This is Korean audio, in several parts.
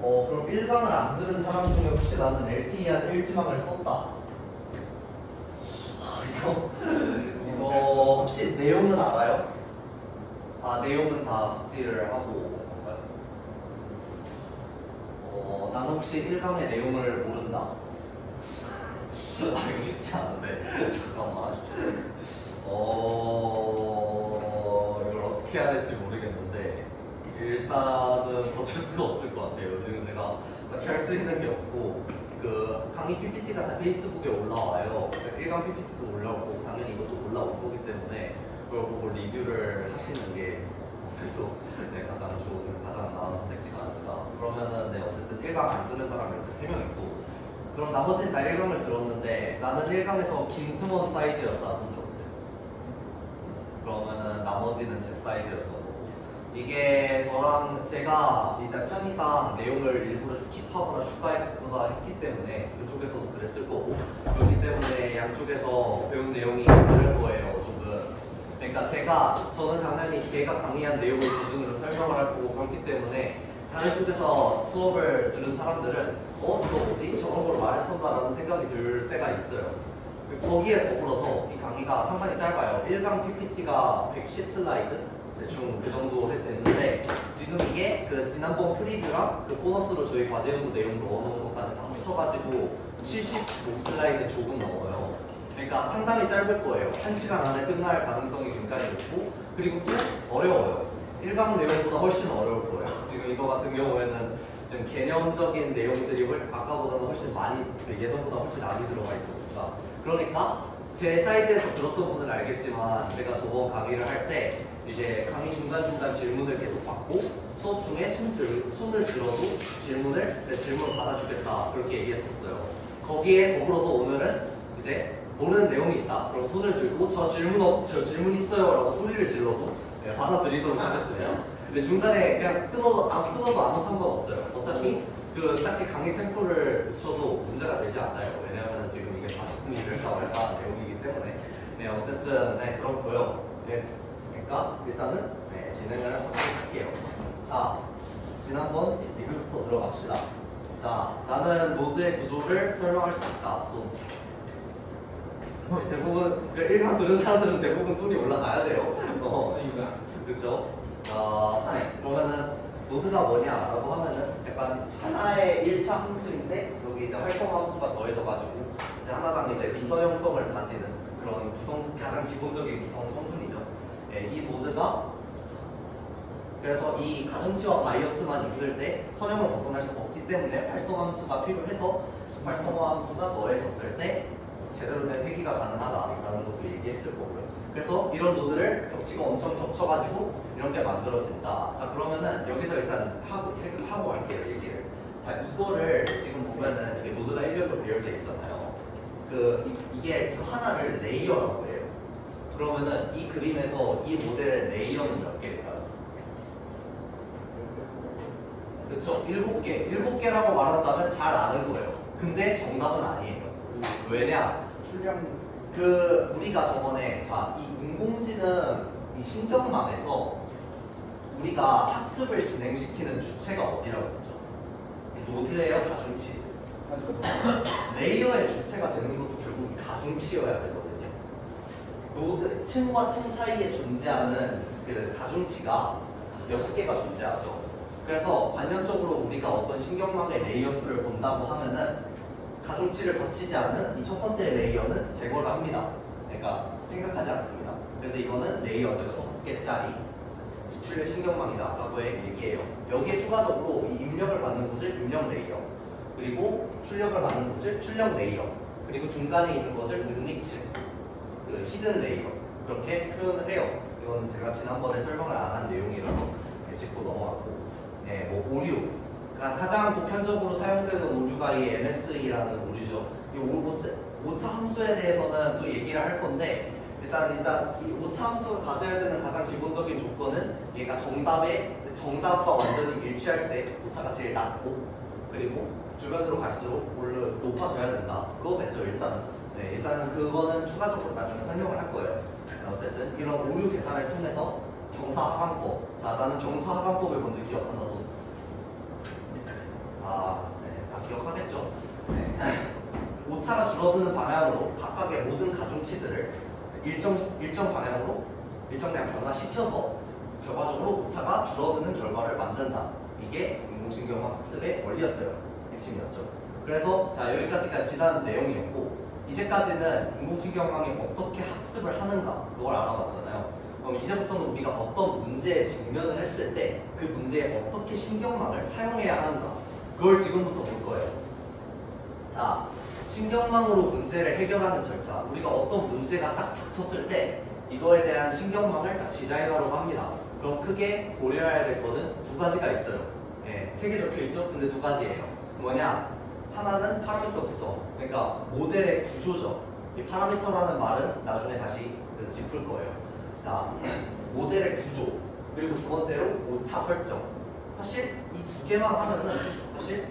그럼 1강을 안 들은 사람 중에 혹시 나는 LTE한 1지망을 썼다. 이거 혹시 내용은 알아요? 내용은 다 숙지를 하고 온 건가요? 나는 혹시 1강의 내용을 모른다? 이거 쉽지 않은데. 잠깐만. 이걸 어떻게 해야 될지 모르겠는데, 일단은 어쩔 수가 없을 것 같아요. 지금 제가 딱히 할 수 있는 게 없고, 그 강의 PPT가 다 페이스북에 올라와요. 1강 PPT도 올라오고, 당연히 이것도 올라올 거기 때문에, 그걸 보고 리뷰를 하시는 게 그래서 가장 좋은, 가장 나은 선택지가 아닌가. 그러면은 어쨌든 1강 안 뜨는 사람이 이렇게 3명 있고, 그럼 나머지는 다 1강을 들었는데 나는 1강에서 김승원 사이드였다 손 들어보세요. 그러면은 나머지는 제 사이드였던 거고, 이게 저랑 제가 일단 편의상 내용을 일부러 스킵하거나 추가했거나 했기 때문에 그쪽에서도 그랬을 거고, 그렇기 때문에 양쪽에서 배운 내용이 다를 거예요 조금. 그러니까 저는 당연히 제가 강의한 내용을 기준으로 설명을 할 거고, 그렇기 때문에 다른 쪽에서 수업을 들은 사람들은 이거 뭐지? 저런 걸 말했었나라는 생각이 들 때가 있어요. 거기에 더불어서 이 강의가 상당히 짧아요. 1강 PPT가 110 슬라이드? 대충 그 정도 됐는데, 지금 이게 그 지난번 프리뷰랑 그 보너스로 저희 과제 연구 내용 넣어놓은 것까지 다 합쳐가지고 75 슬라이드 조금 넘어요. 그러니까 상당히 짧을 거예요. 1시간 안에 끝날 가능성이 굉장히 높고, 그리고 또 어려워요. 1강 내용보다 훨씬 어려울 거예요. 지금 이거 같은 경우에는 좀 개념적인 내용들이 아까보다는 훨씬 많이, 예전보다 훨씬 많이 들어가 있으니까. 그러니까 제 사이드에서 들었던 분은 알겠지만, 제가 저번 강의를 할 때 이제 강의 중간중간 질문을 계속 받고, 수업 중에 손을 들어도 질문을 받아주겠다, 그렇게 얘기했었어요. 거기에 더불어서 오늘은 이제 모르는 내용이 있다. 그럼 손을 들고 저 질문 있어요 라고 소리를 질러도 받아들이도록 하겠습니다. 근데 중간에 그냥 끊어도 아무 상관없어요. 어차피 딱히 강의 템포를 늦춰도 문제가 되지 않아요. 왜냐하면 지금 이게 40분이 될까 말까 하는 내용이기 때문에. 어쨌든 그렇고요. 그러니까 일단은 진행을 하도록 할게요. 자, 지난번 리뷰부터 들어갑시다. 자, 나는 노드의 구조를 설명할 수 있다. 대부분 1강 들은 사람들은 대부분 손이 올라가야 돼요. 그렇죠? 그러면은 노드가 뭐냐라고 하면은 약간 하나의 1차 함수인데, 여기 이제 활성화 함수가 더해져가지고 이제 하나당 이제 비선형성을 가지는 그런 가장 기본적인 구성 성분이죠. 이 노드가 그래서 이 가중치와 바이어스만 있을 때 선형을 벗어날 수가 없기 때문에 활성화 함수가 필요해서, 활성화 함수가 더해졌을 때 제대로 된 회귀가 가능하다라는 것도 얘기했을 거고요. 그래서 이런 노드를 겹치고 엄청 겹쳐가지고 이런 게 만들어진다. 자, 그러면은 여기서 일단 하고 할게요, 얘기를. 자, 이거를 지금 보면은 이게 노드가 1렬로 배열되어 있잖아요. 이게 이거 하나를 레이어라고 해요. 그러면은 이 그림에서 이 모델의 레이어는 몇 개일까요? 그렇죠? 7개. 7개라고 말한다면 잘 아는 거예요. 근데 정답은 아니에요. 왜냐? 우리가 저번에, 이 인공지능, 이 신경망에서 우리가 학습을 진행시키는 주체가 어디라고 했죠? 노드예요, 가중치? 레이어의 주체가 되는 것도 결국 가중치여야 되거든요. 노드, 층과 층 사이에 존재하는 그 가중치가 6개가 존재하죠. 그래서 관념적으로 우리가 어떤 신경망의 레이어 수를 본다고 하면은 가중치를 거치지 않는 이 첫 번째 레이어는 제거를 합니다. 그러니까 생각하지 않습니다. 그래서 이거는 레이어죠. 6개짜리 추출력 신경망이다 라고 얘기해요. 여기에 추가적으로 이 입력을 받는 곳을 입력 레이어, 그리고 출력을 받는 곳을 출력 레이어, 그리고 중간에 있는 것을 능력층, 히든 레이어, 그렇게 표현을 해요. 이거는 제가 지난번에 설명을 안 한 내용이라서 짚고 넘어갔고, 오류, 그러니까 가장 보편적으로 사용되는 오류가 이 MSE라는 오류죠. 이 오차 함수에 대해서는 또 얘기를 할 건데, 일단 이 오차 함수가 가져야 되는 가장 기본적인 조건은 얘가 정답과 완전히 일치할 때 오차가 제일 낮고, 그리고 주변으로 갈수록 높아져야 된다. 그거겠죠, 일단은. 일단은 그거는 추가적으로 나중에 설명을 할 거예요. 어쨌든 이런 오류 계산을 통해서 경사하강법. 자, 나는 경사하강법을 먼저 기억한다. 기억하겠죠? 네. 오차가 줄어드는 방향으로 각각의 모든 가중치들을 일정 방향으로 일정량 변화시켜서 결과적으로 오차가 줄어드는 결과를 만든다. 이게 인공신경학 학습의 원리였어요. 핵심이었죠. 그래서 자 여기까지가 지난 내용이었고 이제까지는 인공신경학이 어떻게 학습을 하는가 그걸 알아봤잖아요. 그럼 이제부터는 우리가 어떤 문제에 직면을 했을 때 그 문제에 어떻게 신경망을 사용해야 하는가 그걸 지금부터 볼 거예요. 자, 신경망으로 문제를 해결하는 절차. 우리가 어떤 문제가 딱 닥쳤을 때 이거에 대한 신경망을 딱 디자인하려고 합니다. 그럼 크게 고려해야 될 거는 두 가지가 있어요. 네, 3개 적혀있죠? 근데 2가지예요. 뭐냐? 하나는 파라미터 구성. 그러니까 모델의 구조죠. 이 파라미터라는 말은 나중에 다시 짚을 거예요. 자, 모델의 구조. 그리고 2번째로 오차 설정. 사실 이 2개만 하면은 사실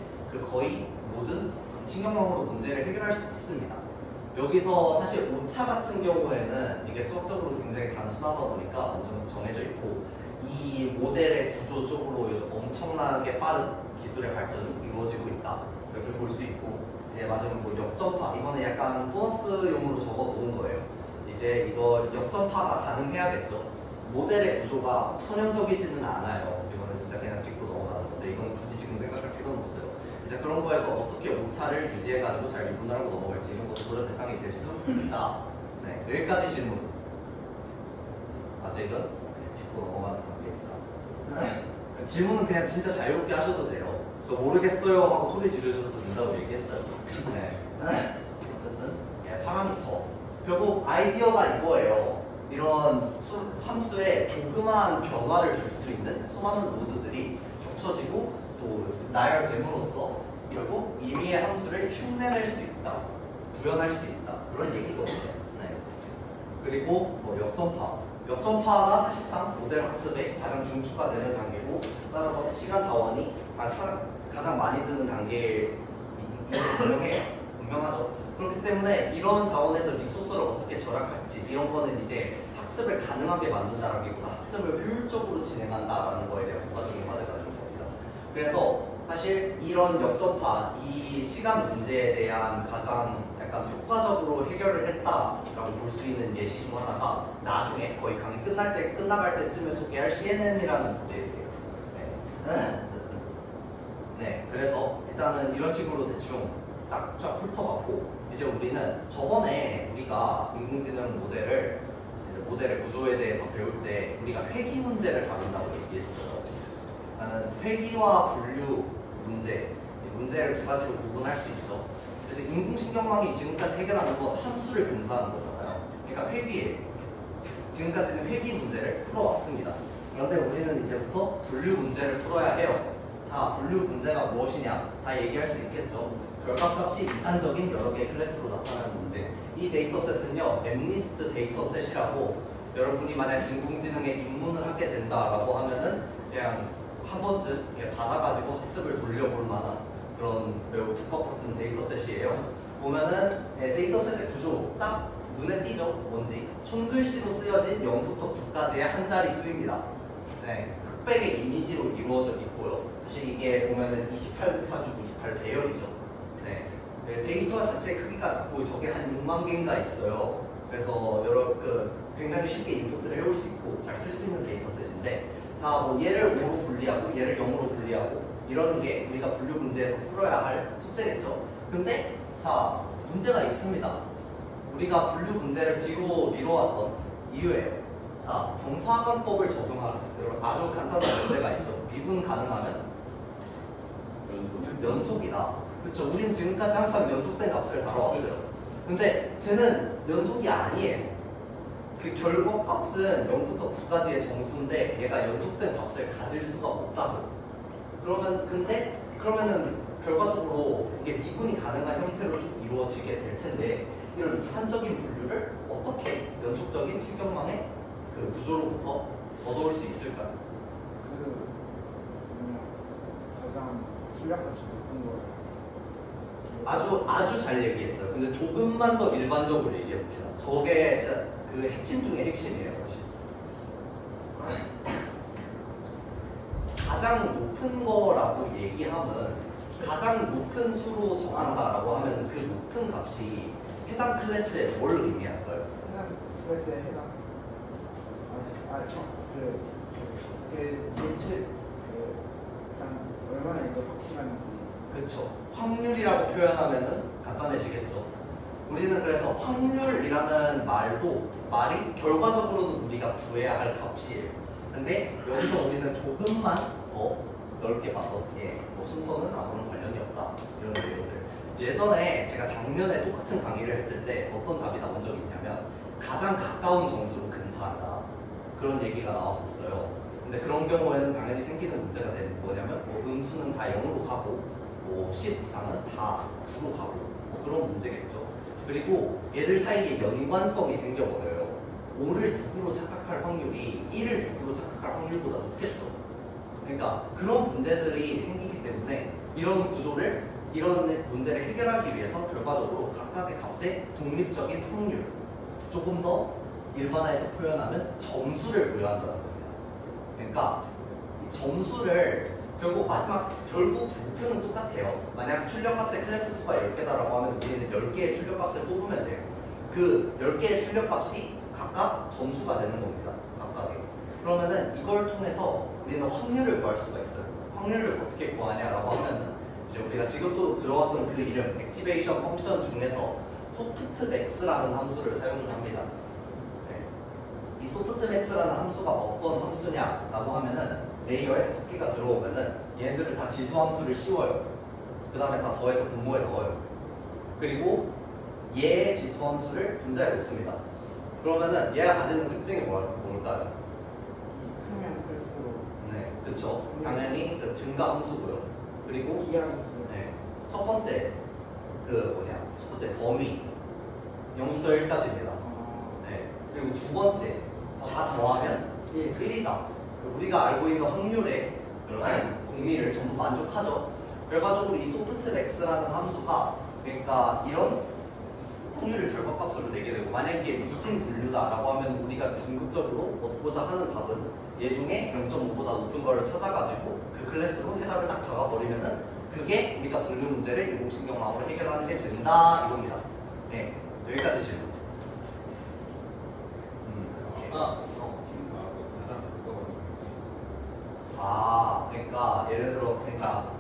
거의 모든 신경망으로 문제를 해결할 수 있습니다. 여기서 사실 오차 같은 경우에는 이게 수학적으로 굉장히 단순하다 보니까 어느 정도 정해져 있고 이 모델의 구조 쪽으로 요즘 엄청나게 빠른 기술의 발전이 이루어지고 있다. 이렇게 볼 수 있고 이제 마지막으로 뭐 역전파 이거는 약간 보너스용으로 적어 놓은 거예요. 이제 이거 역전파가 가능해야겠죠. 모델의 구조가 선형적이지는 않아요. 이거는 진짜 그냥 짚고 넘어가는 건데 이거는 굳이 지금 생각할 필요는 없어요. 이제 그런 거에서 어떻게 오차를 유지해가지고 잘 미분하고 넘어갈지 이런 것도 고려 대상이 될 수 있다. 네, 여기까지 질문. 아직은 짚고 넘어가는 단계입니다. 질문은 그냥 진짜 자유롭게 하셔도 돼요. 저 모르겠어요 하고 소리 지르셔도 된다고 얘기했어요. 네. 어쨌든 예, 파라미터. 결국 아이디어가 이거예요. 이런 함수에 조그마한 변화를 줄 수 있는 수많은 노드들이 겹쳐지고 또 나열됨으로써 결국 임의의 함수를 흉내낼 수 있다, 구현할 수 있다 그런 얘기거든요. 네. 그리고 뭐 역전파가 사실상 모델 학습의 가장 중추가 되는 단계고 따라서 시간 자원이 가장 많이 드는 단계에 분명하죠. 그렇기 때문에 이런 자원에서 리소스를 어떻게 절약할지 이런 거는 이제 학습을 가능하게 만든다라기보다 학습을 효율적으로 진행한다라는 거에 대한 부가적인 과제가 되는 겁니다. 그래서 사실 이런 역전파, 이 시간 문제에 대한 가장 약간 효과적으로 해결을 했다라고 볼 수 있는 예시 중 하나가 나중에 거의 강의 끝나갈 때쯤에 소개할 CNN이라는 모델이에요. 네, 그래서 일단은 이런 식으로 대충 딱 쫙 훑어봤고 이제 우리는 저번에 우리가 인공지능 모델의 구조에 대해서 배울 때 우리가 회귀 문제를 다룬다고 얘기했어요. 나는 회귀와 분류 문제를 2가지로 구분할 수 있죠. 그래서 인공신경망이 지금까지 해결하는 건 함수를 분사하는 거잖아요. 그러니까 회귀예요. 지금까지는 회귀 문제를 풀어왔습니다. 그런데 우리는 이제부터 분류 문제를 풀어야 해요. 자, 분류 문제가 무엇이냐? 다 얘기할 수 있겠죠. 결과값이 이산적인 여러 개의 클래스로 나타나는 문제. 이 데이터셋은요, 엠리스트 데이터셋이라고 여러분이 만약 인공지능에 입문을 하게 된다라고 하면은 그냥 한 번쯤 받아가지고 학습을 돌려볼 만한 그런 매우 국밥 같은 데이터셋이에요. 보면은 데이터셋의 구조 딱 눈에 띄죠? 뭔지. 손글씨로 쓰여진 0부터 9까지의 한 자리 수입니다. 네, 흑백의 이미지로 이루어져 있고요. 사실 이게 보면은 28 곱하기 28 배열이죠. 네, 데이터 자체의 크기가 작고 저게 한 6만 개인가 있어요. 그래서 굉장히 쉽게 인풋을 해올 수 있고 잘 쓸 수 있는 데이터셋인데 자, 뭐 얘를 5로 분리하고 얘를 0으로 분리하고 이러는 게 우리가 분류 문제에서 풀어야 할 숙제겠죠. 근데 자, 문제가 있습니다. 우리가 분류 문제를 뒤로 미뤄왔던 이유예요. 자, 경사관법을 적용하는 아주 간단한 문제가 있죠. 미분 가능하면 연속이다. 그렇죠. 우린 지금까지 항상 연속된 값을 다뤄왔어요. 근데 쟤는 연속이 아니에요. 그 결과값은 0부터 9까지의 정수인데 얘가 연속된 값을 가질 수가 없다고. 그러면은 결과적으로 이게 미분이 가능한 형태로 쭉 이루어지게 될 텐데 이런 이산적인 분류를 어떻게 연속적인 신경망의 그 구조로부터 얻어올 수 있을까요? 가장 출력값이 높은 거. 아주 잘 얘기했어요. 근데 조금만 더 일반적으로 얘기해 봅시다. 저게 진짜 그 핵심 중에 핵심이에요, 사실. 가장 높은 거라고 얘기하면 가장 높은 수로 정한다라고 하면 그 높은 값이 해당 클래스에 뭘 의미할까요? 해당 클래스에 해당 예측 일단 얼마나 이게 확실한지. 그렇죠. 확률이라고 표현하면은 간단해지겠죠. 우리는 그래서 확률이라는 말이 결과적으로는 우리가 구해야 할 값이에요. 근데 여기서 우리는 조금만 더 넓게 봐서 뭐 순서는 아무런 관련이 없다 이런 내용들. 예전에 제가 작년에 똑같은 강의를 했을 때 어떤 답이 나온 적이 있냐면 가장 가까운 정수로 근사하다 그런 얘기가 나왔었어요. 근데 그런 경우에는 당연히 생기는 문제가 되는 뭐냐면 뭐 음수는 다 0으로 가고 뭐 10 이상은 다 9로 가고 뭐 그런 문제겠죠. 그리고 얘들 사이에 연관성이 생겨버려요. 5를 6으로 착각할 확률이 1을 6으로 착각할 확률보다 높겠죠. 그러니까 그런 문제들이 생기기 때문에 이런 문제를 해결하기 위해서 결과적으로 각각의 값의 독립적인 확률, 조금 더 일반화해서 표현하면 점수를 부여한다는 겁니다. 그러니까 이 점수를 결국 목표는 똑같아요. 만약 출력값의 클래스 수가 10개다라고 하면 우리는 10개의 출력값을 뽑으면 돼요. 그 10개의 출력값이 각각 점수가 되는 겁니다. 각각의. 그러면은 이걸 통해서 우리는 확률을 구할 수가 있어요. 확률을 어떻게 구하냐라고 하면은 이제 우리가 지금도 들어왔던 그 이름 액티베이션 펑션 중에서 소프트맥스라는 함수를 사용을 합니다. 이 소프트맥스라는 함수가 어떤 함수냐라고 하면은 레이어에 5개가 들어오면은 얘네들을 다 지수함수를 씌워요. 그 다음에 다 더해서 분모에 넣어요. 그리고 얘의 지수함수를 분자에 넣습니다. 그러면은 얘가 가지는 특징이 뭘까요? 크면 클수록. 네, 그쵸. 당연히 그 증가 함수고요. 그리고 기하함수. 네, 첫 번째 범위 0부터 1까지입니다. 네, 그리고 두 번째 다 더하면 1이다. 우리가 알고 있는 확률의 그런 공미를 전부 만족하죠. 결과적으로 이 소프트맥스라는 함수가 그러니까 이런 확률을 결과값으로 내게 되고 만약에 이게 미진 분류다라고 하면 우리가 궁극적으로 얻고자 하는 답은 얘 중에 0.5보다 높은 거를 찾아가지고 그 클래스로 해답을 딱 박아버리면은 그게 우리가 분류 문제를 인공신경망으로 해결하는 게 된다 이겁니다. 네, 여기까지 질문. 그러니까 예를 들어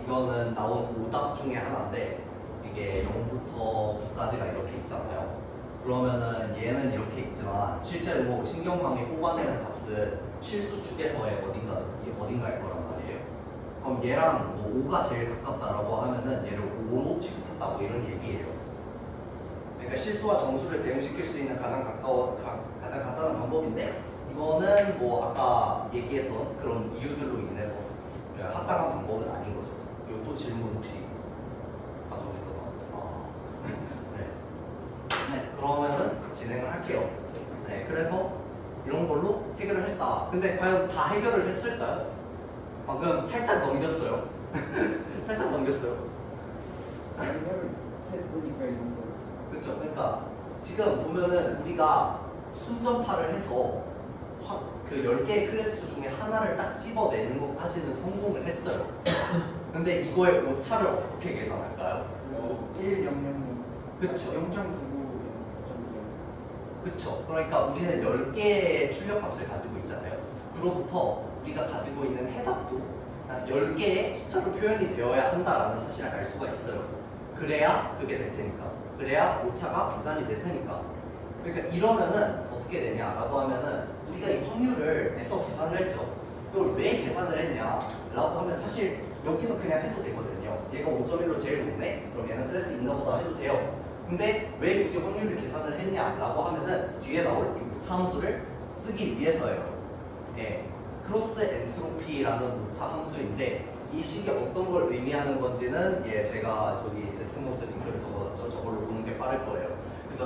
이거는 나온 오답 중에 하나인데 이게 0부터 9까지가 이렇게 있잖아요. 그러면은 얘는 이렇게 있지만 실제로 신경망이 뽑아내는 값은 실수축에서의 어딘가일 거란 말이에요. 그럼 얘랑 뭐 5가 제일 가깝다라고 하면은 얘를 5로 취급한다 뭐 이런 얘기예요. 그러니까 실수와 정수를 대응시킬 수 있는 가장 간단한 방법인데 이거는 뭐 아까 얘기했던 그런 이유들로 인해서 합당한 방법은 아닌 거죠. 그리고 또 질문 혹시 가져오셔서 네, 그러면은 진행을 할게요. 네, 그래서 이런 걸로 해결을 했다. 근데 과연 다 해결을 했을까요? 방금 살짝 넘겼어요. 살짝 넘겼어요. 해결을 해보니까 이런 거. 그렇죠. 그러니까 지금 보면은 우리가 순전파를 해서 그 10개의 클래스 중에 하나를 딱 집어내는 것까지는 성공을 했어요. 근데 이거의 오차를 어떻게 계산할까요? 1, 0, 0, 그쵸. 0.99, 0.2. 그쵸. 그러니까 우리는 10개의 출력값을 가지고 있잖아요. 그로부터 우리가 가지고 있는 해답도 10개의 숫자로 표현이 되어야 한다라는 사실을 알 수가 있어요. 그래야 그게 될 테니까. 그래야 오차가 계산이 될 테니까. 그러니까 이러면은 어떻게 되냐라고 하면은 우리가 이 확률을 애써 계산을 했죠. 이걸 왜 계산을 했냐라고 하면 사실 여기서 그냥 해도 되거든요. 얘가 5.1로 제일 높네? 그럼 얘는 클래스 인가보다 해도 돼요. 근데 왜 굳이 확률을 계산을 했냐라고 하면은 뒤에 나올 이 오차 함수를 쓰기 위해서예요. 예, 크로스 엔트로피라는 오차 함수인데 이 식이 어떤 걸 의미하는 건지는 제가 저기 데스모스 링크를 적어놨죠. 저걸로 보는 게 빠를 거예요. 그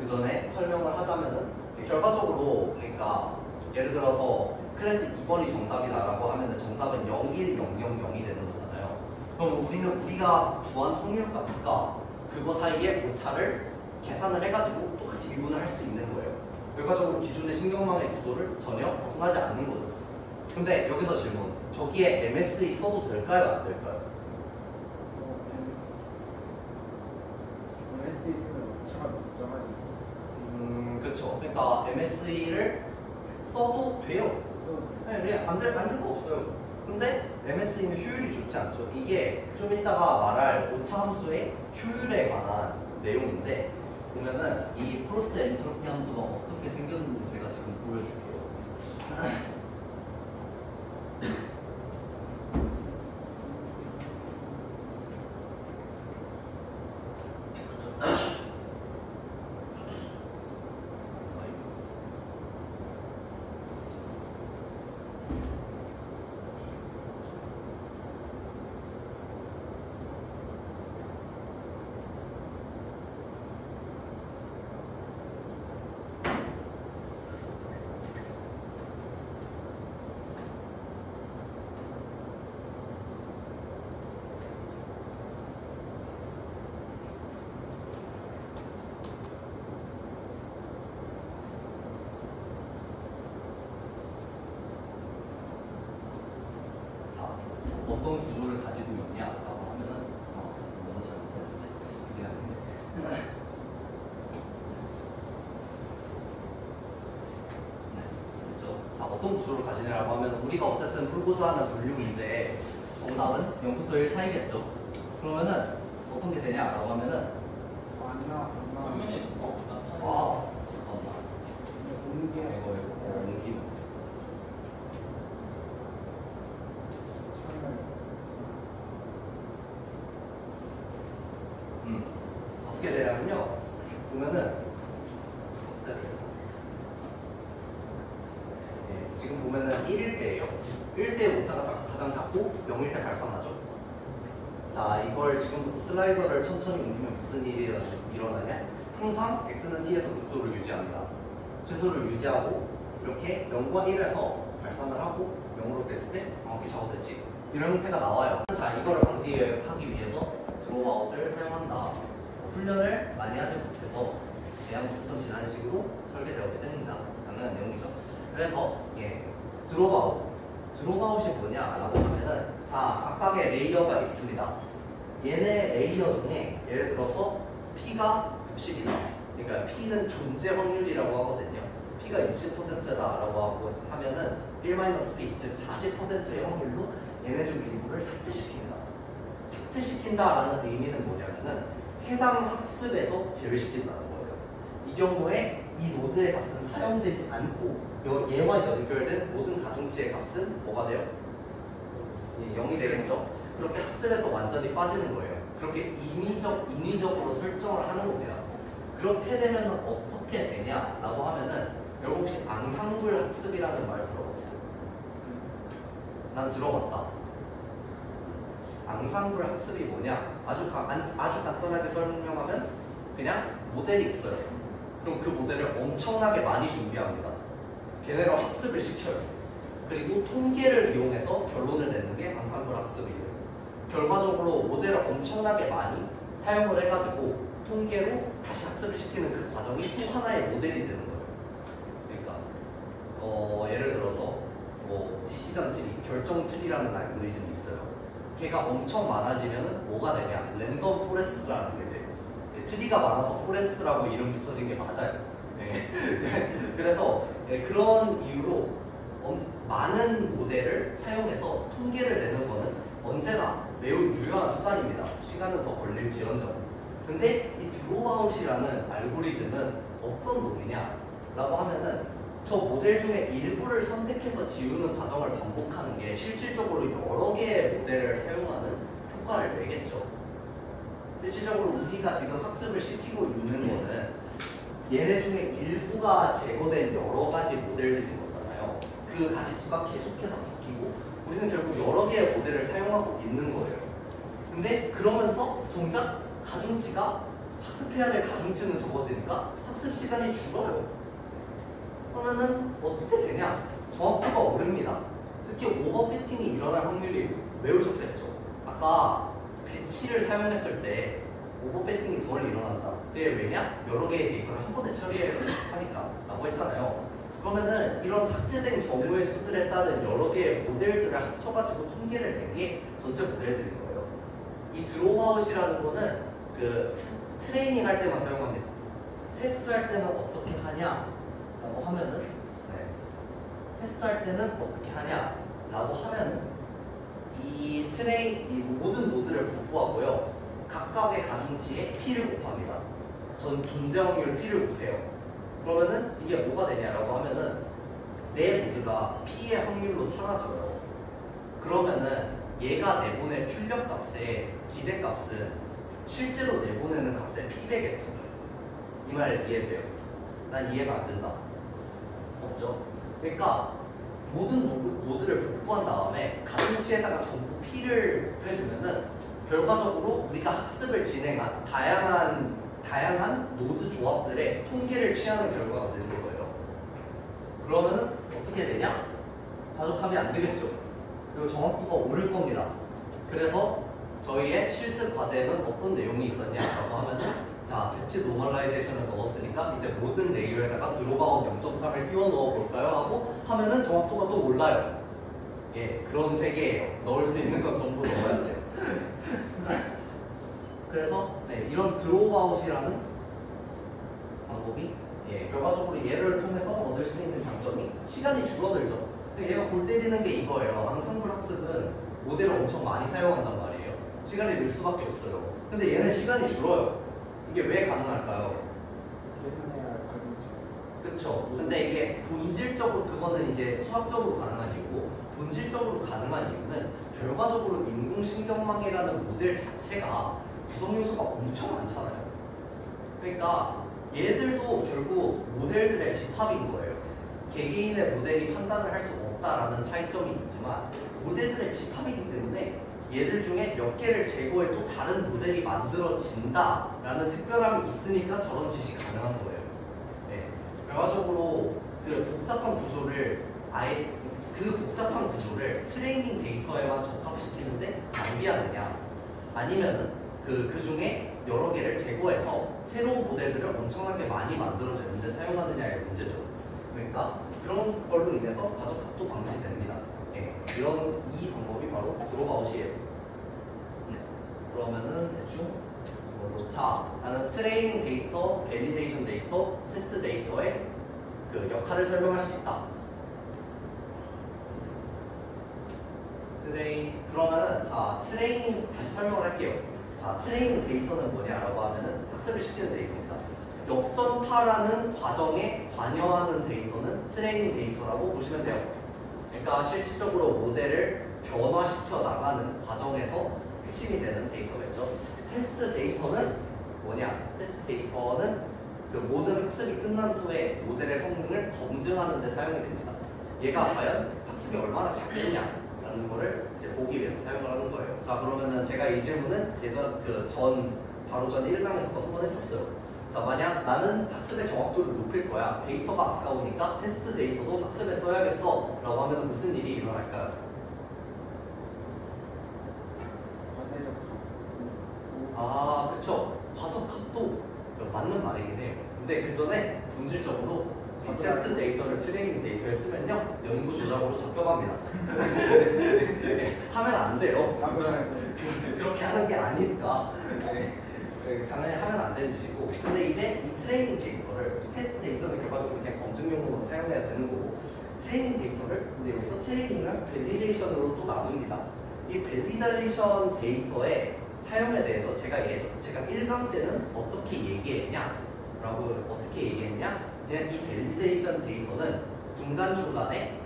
전에 설명을 하자면은 결과적으로 그러니까 예를 들어서 클래스 2번이 정답이다라고 하면은 정답은 0, 1, 0, 0, 0이 되는 거잖아요. 그럼 우리가 구한 확률값과 그거 사이의 오차를 계산을 해가지고 똑같이 미분을 할 수 있는 거예요. 결과적으로 기존의 신경망의 구조를 전혀 벗어나지 않는 거죠. 근데 여기서 질문. 저기에 MSE 써도 될까요? 안 될까요? 써가지고. 그쵸. 그러니까 MSE를 써도 돼요. 네, 그냥 안될 거 없어요. 근데 MSE는 효율이 좋지 않죠. 이게 좀 이따가 말할 오차 함수의 효율에 관한 내용인데, 보면은 이 프로세스 엔트로피 함수가 어떻게 생겼는지 제가 지금 보여줄게요. 어떤 구조를 가지고 있냐라고 하면은 너무 잘못했는데 미안해. 그렇죠. 자, 어떤 구조를 가지냐라고 하면 우리가 어쨌든 풀고사하는 분류 문제의 정답은 0부터 1 사이겠죠. 그러면은 어떤 게 되냐라고 하면은 안 나와. 잠깐만. 공개. 이거 옮기는. 어떻게 되냐면요. 보면은 지금 보면은 1일 때예요. 1일 때 오차가 가장 작고 0일 때 발산하죠. 자, 이걸 지금부터 슬라이더를 천천히 옮기면 무슨 일이 일어나냐? 항상 x는 t에서 극소를 유지합니다. 최소를 유지하고 이렇게 0과 1에서 발산을 하고 0으로 됐을 때 정확히 적어됐지. 이런 형태가 나와요. 자, 이거를 방지하기 위해서 드롭아웃을 사용한다. 훈련을 많이 하지 못해서 그냥 무조건 지나는 식으로 설계되었기 때문이다. 당연한 내용이죠. 그래서 드롭아웃이 뭐냐라고 하면은, 자, 각각의 레이어가 있습니다. 얘네 레이어 중에 예를 들어서 P가 60이다. 그러니까 P는 존재 확률이라고 하거든요. P가 60%라고 하고 하면은 1-P, 즉 40%의 확률로 얘네 중 일부를 삭제시킵니다. 삭제시킨다라는 의미는 뭐냐면은 해당 학습에서 제외시킨다는 거예요. 이 경우에 이 노드의 값은 사용되지 않고 얘와 연결된 모든 가중치의 값은 뭐가 돼요? 0이 되겠죠? 그렇게 학습에서 완전히 빠지는 거예요. 그렇게 인위적으로 설정을 하는 겁니다. 그렇게 되면 어떻게 되냐라고 하면은, 여러분 혹시 앙상블 학습이라는 말 들어봤어요? 난 들어봤다. 앙상블 학습이 뭐냐? 아주 간단하게 설명하면 그냥 모델이 있어요. 그럼 그 모델을 엄청나게 많이 준비합니다. 걔네로 학습을 시켜요. 그리고 통계를 이용해서 결론을 내는 게 앙상블 학습이에요. 결과적으로 모델을 엄청나게 많이 사용을 해가지고 통계로 다시 학습을 시키는 그 과정이 또 하나의 모델이 되는 거예요. 그러니까 예를 들어서 디시전 트리, 결정 트리라는 알고리즘이 있어요. 걔가 엄청 많아지면은 뭐가 되냐? 랜덤 포레스트라는 게 돼요. 트리가 많아서 포레스트라고 이름 붙여진 게 맞아요. 네. 그래서 그런 이유로 많은 모델을 사용해서 통계를 내는 거는 언제나 매우 유효한 수단입니다. 시간은 더 걸릴지언정. 근데 이 드롭아웃이라는 알고리즘은 어떤 놈이냐라고 하면은, 저 모델 중에 일부를 선택해서 지우는 과정을 반복하는 게 실질적으로 여러 개의 모델을 사용하는 효과를 내겠죠. 실질적으로 우리가 지금 학습을 시키고 있는 거는 얘네 중에 일부가 제거된 여러 가지 모델들인 거잖아요. 그 가지수가 계속해서 바뀌고 우리는 결국 여러 개의 모델을 사용하고 있는 거예요. 근데 그러면서 정작 가중치가, 학습해야 될 가중치는 적어지니까 학습 시간이 줄어요. 그러면은 어떻게 되냐? 정확도가 오릅니다. 특히 오버피팅이 일어날 확률이 매우 적겠죠. 아까 배치를 사용했을 때 오버피팅이 덜 일어난다. 그게 왜냐? 여러 개의 데이터를 한 번에 처리하니까 라고 했잖아요. 그러면은 이런 삭제된 경우의 수들에 따른 여러 개의 모델들을 합쳐가지고 통계를 낸 게 전체 모델들인 거예요. 이 드롭아웃이라는 거는 그 트레이닝 할 때만 사용합니다. 테스트할 때는 어떻게 하냐라고 하면은 테스트할 때는 어떻게 하냐라고 하면은 이 모든 노드를 복구하고요. 각각의 가중치에 p를 곱합니다. 전 존재 확률 p를 곱해요. 그러면은 이게 뭐가 되냐라고 하면은 내 노드가 p의 확률로 사라져요. 그러면은 얘가 내보낼 출력 값의 기대 값은 실제로 내보내는 값의 p배겠죠. 이 말 이해돼요? 난 이해가 안 된다. 없죠? 그러니까 모든 노드를 복구한 다음에 가중치에다가 전부 p를 곱해주면은 결과적으로 우리가 학습을 진행한 다양한 노드 조합들의 통계를 취하는 결과가 되는 거예요. 그러면은 어떻게 되냐? 과적합이 안 되겠죠. 그리고 정확도가 오를 겁니다. 그래서 저희의 실습 과제는 어떤 내용이 있었냐라고 하면은 자, 배치 노멀라이제이션을 넣었으니까 이제 모든 레이어에다가 드롭아웃 0.3을 끼워 넣어 볼까요? 하고 하면은 정확도가 또 올라요. 예, 그런 세계예요. 넣을 수 있는 건 전부 넣어야 돼요. 그래서 이런 드롭아웃이라는 방법이 결과적으로 얘를 통해서 얻을 수 있는 장점이 시간이 줄어들죠. 얘가 골 때리는 게 이거예요. 앙상블 학습은 모델을 엄청 많이 사용한단 말이에요. 시간이 늘 수밖에 없어요. 근데 얘는 시간이 줄어요. 이게 왜 가능할까요? 계산해야 할 가중치. 그쵸. 근데 이게 본질적으로 그거는 이제 수학적으로 가능한 이유고 본질적으로 가능한 이유는 결과적으로 인공신경망이라는 모델 자체가 구성 요소가 엄청 많잖아요. 그러니까 얘들도 결국 모델들의 집합인 거예요. 개개인의 모델이 판단을 할 수 없다라는 차이점이 있지만 모델들의 집합이기 때문에 얘들 중에 몇 개를 제거해도 다른 모델이 만들어진다라는 특별함이 있으니까 저런 짓이 가능한 거예요. 결과적으로 그 복잡한 구조를 트레이닝 데이터에만 적합시키는데 낭비하느냐, 아니면은 그 중에 여러 개를 제거해서 새로운 모델들을 엄청나게 많이 만들어내는데 사용하느냐의 문제죠. 그러니까 그런 걸로 인해서 과적합도 방지됩니다. 이 방법이 바로 드롭아웃이에요. 그러면은 대충 자, 나는 트레이닝 데이터, 밸리데이션 데이터, 테스트 데이터의 그 역할을 설명할 수 있다. 그러면은 자, 트레이닝 다시 설명을 할게요. 자, 트레이닝 데이터는 뭐냐라고 하면은 학습을 시키는 데이터입니다. 역전파라는 과정에 관여하는 데이터는 트레이닝 데이터라고 보시면 돼요. 그러니까 실질적으로 모델을 변화시켜 나가는 과정에서 핵심이 되는 데이터겠죠. 테스트 데이터는 뭐냐? 테스트 데이터는 그 모든 학습이 끝난 후에 모델의 성능을 검증하는 데 사용이 됩니다. 얘가 과연 학습이 얼마나 잘 됐냐라는 거를 이제 보기 위해서 사용을 하는 거예요. 자, 그러면은 제가 이 질문은 바로 전 1강에서도 한번 했었어요. 자, 만약 나는 학습의 정확도를 높일 거야. 데이터가 아까우니까 테스트 데이터도 학습에 써야겠어. 라고 하면 무슨 일이 일어날까요? 아, 그쵸. 과적합도 맞는 말이긴 해요. 근데 그 전에 본질적으로 이 테스트 데이터를 트레이닝 데이터에 쓰면요, 연구 조작으로 잡혀갑니다. 하면 안 돼요. 그렇게 하는 게 아니니까. 당연히 하면 안 되는 짓이고, 근데 이제 이 트레이닝 데이터를, 테스트 데이터는 결과적으로 그냥 검증용으로 사용해야 되는 거고, 트레이닝 데이터를 근데 여기서 트레이닝이랑 밸리데이션으로 또 나눕니다. 이 밸리데이션 데이터의 사용에 대해서 제가 1강 때는 어떻게 얘기했냐? 그냥 이 밸리데이션 데이터는 중간중간에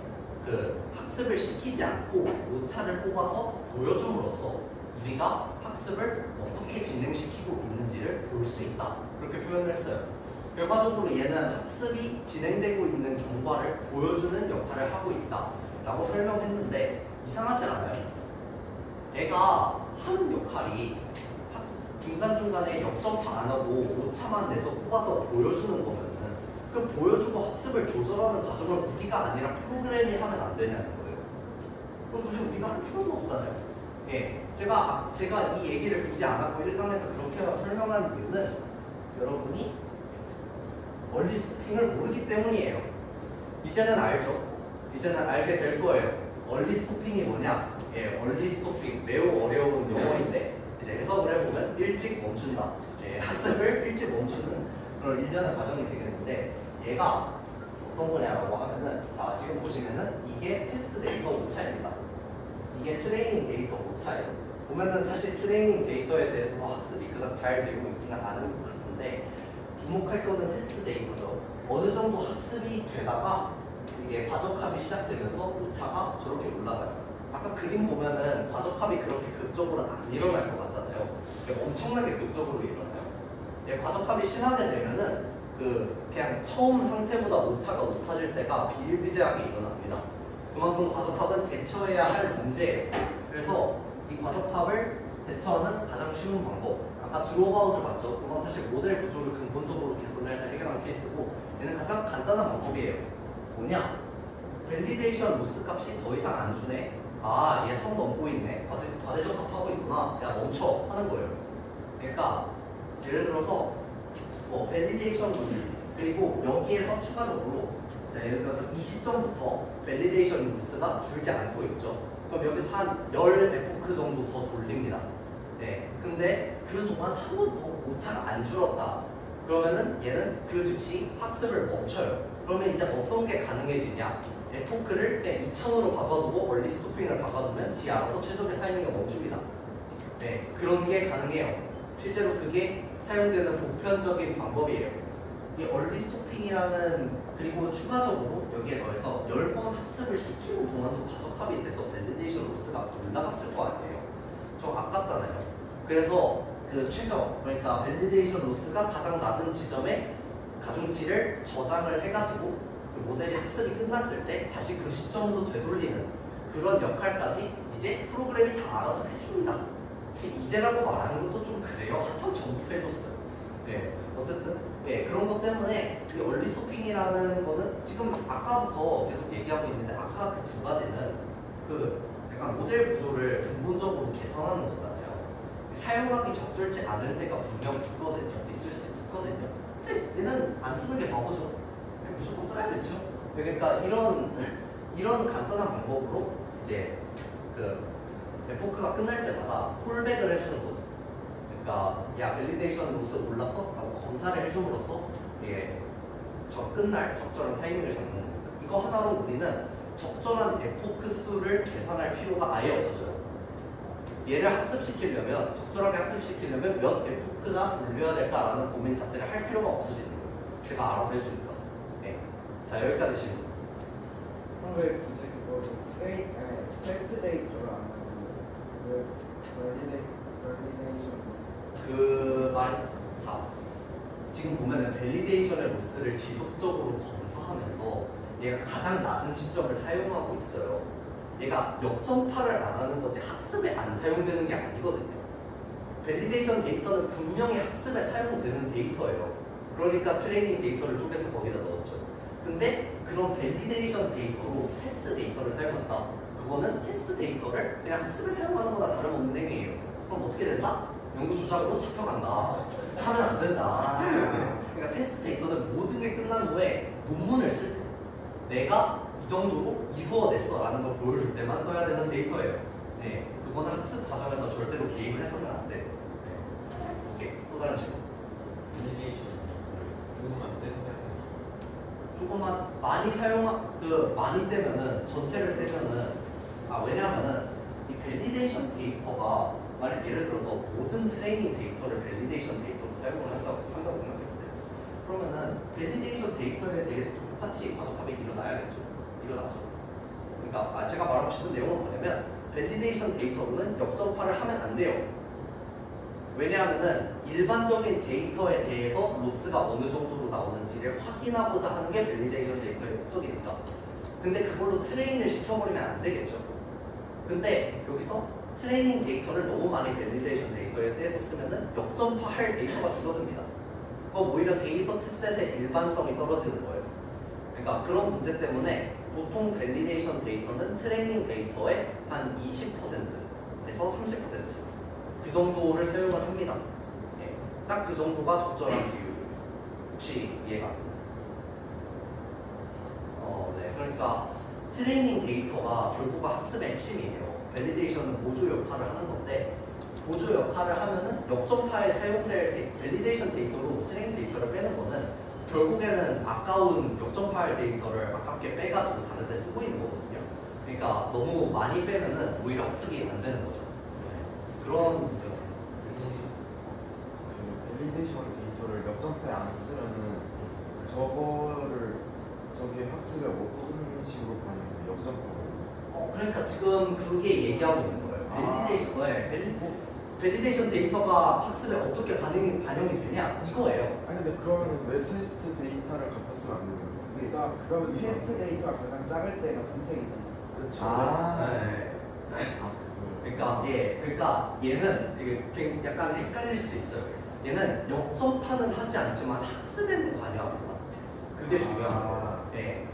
그 학습을 시키지 않고 오차를 뽑아서 보여줌으로써 우리가 학습을 어떻게 진행시키고 있는지를 볼 수 있다. 그렇게 표현을 했어요. 결과적으로 얘는 학습이 진행되고 있는 경과를 보여주는 역할을 하고 있다 라고 설명했는데 이상하지 않아요? 얘가 하는 역할이 중간중간에 역전파 안 하고 오차만 내서 뽑아서 보여주는 거면은 그 보여주고 학습을 조절하는 과정을 우리가 아니라 프로그램이 하면 안 되냐는 거예요. 그럼 굳이 우리가 할 필요는 없잖아요. 제가 이 얘기를 굳이 안 하고 1강에서 그렇게 설명한 이유는 여러분이 얼리 스토핑을 모르기 때문이에요. 이제는 알죠. 이제는 알게 될 거예요. 얼리 스토핑이 뭐냐? 얼리 스토핑 매우 어려운 용어인데 이제 해석을 해보면 일찍 멈춘다. 학습을 일찍 멈추는 그런 일련의 과정이 되겠는데 얘가 어떤 거냐라고 하면은 자 지금 보시면은 이게 테스트 데이터 오차입니다. 이게 트레이닝 데이터 오차예요. 보면은 사실 트레이닝 데이터에 대해서 학습이 그닥 잘 되고 있지는 않은 것 같은데 주목할 거는 테스트 데이터죠. 어느 정도 학습이 되다가 이게 과적합이 시작되면서 오차가 저렇게 올라가요. 아까 그림 보면은 과적합이 그렇게 급적으로 안 일어날 것 같잖아요. 엄청나게 급적으로 일어나요. 과적합이 심하게 되면은 그냥 처음 상태보다 오차가 높아질 때가 비일비재하게 일어납니다. 그만큼 과적합은 대처해야 할 문제예요. 그래서 이 과적합을 대처하는 가장 쉬운 방법. 아까 드롭아웃을 봤죠. 그건 사실 모델 구조를 근본적으로 개선해서 해결한 케이스고 얘는 가장 간단한 방법이에요. 뭐냐? 밸리데이션 로스 값이 더 이상 안 주네. 아, 얘 선 넘고 있네. 과대적합하고 있구나. 야, 멈춰. 하는 거예요. 그러니까 예를 들어서 밸리데이션 로스 그리고 여기에서 추가적으로 자, 예를 들어서 이 시점부터 밸리데이션 로스가 줄지 않고 있죠. 그럼 여기서 한 10에포크 정도 더 돌립니다. 네. 근데 그동안 한 번도 오차가 안 줄었다. 그러면은 얘는 그 즉시 학습을 멈춰요. 그러면 이제 어떤 게 가능해지냐? 에포크를 그냥 2000으로 바꿔두고 얼리 스토핑을 바꿔두면 지 알아서 최적의 타이밍에 멈춥니다. 네, 그런 게 가능해요. 실제로 그게 사용되는 보편적인 방법이에요. 이 얼리 스토핑이라는 그리고 추가적으로 여기에 더해서 10번 학습을 시키는 동안도 과속합이 돼서 밸리데이션 로스가 올라갔을 거 아니에요. 좀 아깝잖아요. 그래서 그 최저 그러니까 밸리데이션 로스가 가장 낮은 지점에 가중치를 저장을 해가지고 그 모델이 학습이 끝났을 때 다시 그 시점으로 되돌리는 그런 역할까지 이제 프로그램이 다 알아서 해줍니다. 이제라고 말하는 것도 좀 그래요. 한참 전부터 해줬어요. 네, 어쨌든 그런 것 때문에 이 얼리 스토핑이라는 거는 지금 아까부터 계속 얘기하고 있는데 아까 그 두 가지는 그 약간 모델 구조를 근본적으로 개선하는 거잖아요. 사용하기 적절치 않을 때가 분명 있거든요. 있을 수 있거든요. 근데 얘는 안 쓰는 게 바보죠. 무조건 써야겠죠. 그러니까 이런 간단한 방법으로 이제 그 에포크가 끝날 때마다 콜백을 해주는 거죠. 그러니까 야 밸리데이션 로스 올랐어? 라고 검사를 해줌으로써 이게 끝날 적절한 타이밍을 잡는 겁니다. 이거 하나로 우리는 적절한 에포크 수를 계산할 필요가 아예 없어져요. 얘를 학습시키려면 적절하게 학습시키려면 몇 에포크나 돌려야 될까라는 고민 자체를 할 필요가 없어지는 거예요. 제가 알아서 해주니까. 네. 자 여기까지 질문. 그럼 왜 굳이 그거를 테스트 데이터를 안 하고 왜 밸리데이션 자 지금 보면은 밸리데이션의 로스를 지속적으로 검사하면서 얘가 가장 낮은 시점을 사용하고 있어요. 얘가 역전파를 안 하는 거지 학습에 안 사용되는 게 아니거든요. 밸리데이션 데이터는 분명히 학습에 사용되는 데이터예요. 그러니까 트레이닝 데이터를 쪼개서 거기다 넣었죠. 근데 그런 밸리데이션 데이터로 테스트 데이터를 사용한다. 그거는 테스트 데이터를 그냥 학습에 사용하는 거나 다름없는 행위예요. 그럼 어떻게 된다? 연구 조작으로 잡혀간다. 하면 안 된다. 그러니까 테스트 데이터는 모든 게 끝난 후에 논문을 쓸 때 내가 이 정도로 이루어냈어 라는 걸 보여줄 때만 써야 되는 데이터예요. 네, 그거는 학습 과정에서 절대로 개입을 해서는 안 돼요. 네. 오케이, 또 다른 질문. 밸리데이션 조금만 떼서 조금만 많이 떼면은 전체를 떼면은 왜냐하면은 이 밸리데이션 데이터가 만약 예를 들어서 모든 트레이닝 데이터를 밸리데이션 데이터로 사용을 한다고 생각해보세요. 그러면은 밸리데이션 데이터에 대해서 똑같이 과속합이 일어나야겠죠. 일어나죠. 그러니까 제가 말하고 싶은 내용은 뭐냐면 밸리데이션 데이터로는 역전파를 하면 안 돼요. 왜냐하면은 일반적인 데이터에 대해서 로스가 어느 정도로 나오는지를 확인하고자 하는 게 밸리데이션 데이터의 목적이니까. 근데 그걸로 트레인을 시켜버리면 안 되겠죠. 근데 여기서 트레이닝 데이터를 너무 많이 밸리데이션 데이터에 떼서 쓰면은 역전파할 데이터가 줄어듭니다. 그럼 오히려 데이터 셋의 일반성이 떨어지는 거예요. 그러니까 그런 문제 때문에 보통 밸리데이션 데이터는 트레이닝 데이터의 한 20%에서 30%그 정도를 사용을 합니다. 네, 딱 그 정도가 적절한 비율. 혹시 이해가? 네, 그러니까 트레이닝 데이터가 결국은 학습의 핵심이에요. 밸리데이션은 보조 역할을 하는 건데 보조 역할을 하면은 역전파에 사용될 밸리데이션 데이터로 트레이닝 데이터를 빼는 거는 결국에는 아까운 역전파일 데이터를 아깝게 빼가지고 다른 데 쓰고 있는 거거든요. 그러니까 너무 많이 빼면은 오히려 학습이 안 되는 거죠. 그런 문제가 그 밸리데이션 데이터를 역전파에 안 쓰면은 저게 학습에 어떤 식으로 반영돼? 역전파로? 그러니까 지금 그게 얘기하고 있는 거예요. 밸리데이션 데이터가 학습에 어떻게 반영이 되냐 이거예요. 아니 근데 그러면 왜 테스트 데이터를 갖다 쓰면 안 되는 거야? 그러니까 그럼 테스트 데이터가 가장 작을 때가 선택이잖아. 그렇죠. 아. 네. 그래서 그러니까 얘는 되게 약간 헷갈릴 수 있어요. 얘는 역전파는 하지 않지만 학습에는 관여합니다. 그게 중요한 거예요. 네.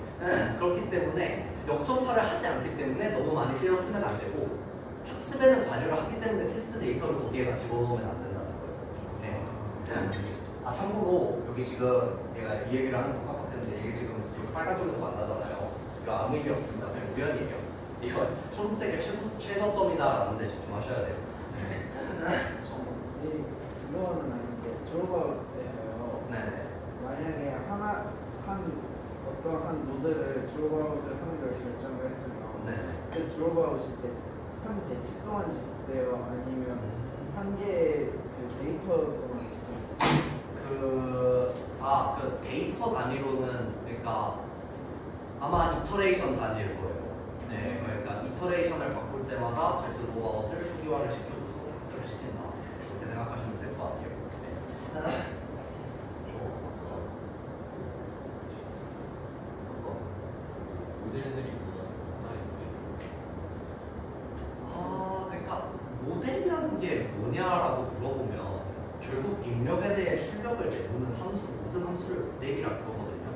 그렇기 때문에 역전파를 하지 않기 때문에 너무 많이 떼어쓰면 안 되고 학습에는 관여를 하기 때문에 테스트 데이터를 거기에다 집어넣으면 안 된다는 거예요. 네. 참고로 여기 지금 제가 이 얘기를 하는 거 깜빡했는데 이게 지금 여기 빨간 쪽에서 만나잖아요. 이거 아무 의미 없습니다. 그냥 우연이에요. 이건 초록색의 최저점이다라는 데 집중하셔야 돼요. 이거는 아닌데 졸업아웃에서요. 네. 만약에 어떤 노드를 졸업아웃을 하는 걸 결정을 했으면 네. 그 졸업아웃일 때한 대치 동안 주세요? 아니면 한 개의 그 데이터 동안 주세요? 그 데이터 단위로는 그러니까 아마 이터레이션 단위일 거예요. 네, 그러니까 이터레이션을 바꿀 때마다 그 드롭아웃을 초기화를 시켜줘서 학습을 시킨다. 그렇게 생각하시면 될 것 같아요. 네. 모델들이 모여서 하나의 그러니까 모델이라는 게 뭐냐라고 물어보면 결국 입력에 대해 출력을 내보는 모든 함수를 모델이라고 그러거든요.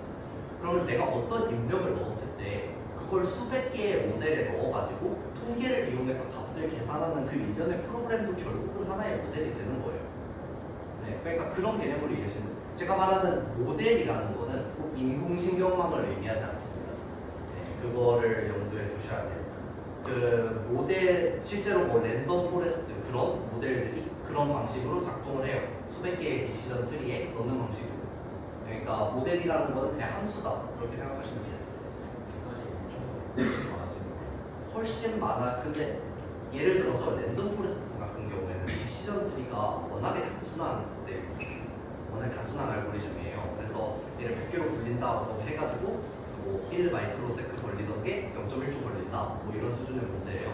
그러면 내가 어떤 입력을 넣었을 때 그걸 수백 개의 모델에 넣어가지고 통계를 이용해서 값을 계산하는 그 일련의 프로그램도 결국은 하나의 모델이 되는 거예요. 네, 그러니까 그런 개념으로 이해하시는 제가 말하는 모델이라는 거는 꼭 인공신경망을 의미하지 않습니다. 네, 그거를 염두에 두셔야 돼요. 그 모델 실제로 뭐 랜덤 포레스트 그런 모델들이 그런 방식으로 작동을 해요. 수백 개의 디시전 트리에 넣는 방식으로. 그러니까 모델이라는 거는 그냥 함수다 그렇게 생각하시면 돼요. 사실 엄청 많아지는 거예요. 훨씬 많아. 근데 예를 들어서 랜덤 포레스트 같은 경우에는 디시전 트리가 워낙에 단순한 워낙 단순한 알고리즘이에요. 그래서 얘를 100개로 굴린다고 해가지고 뭐 1 마이크로세컨드 걸리던 게 0.1초 걸린다. 뭐 이런 수준의 문제예요.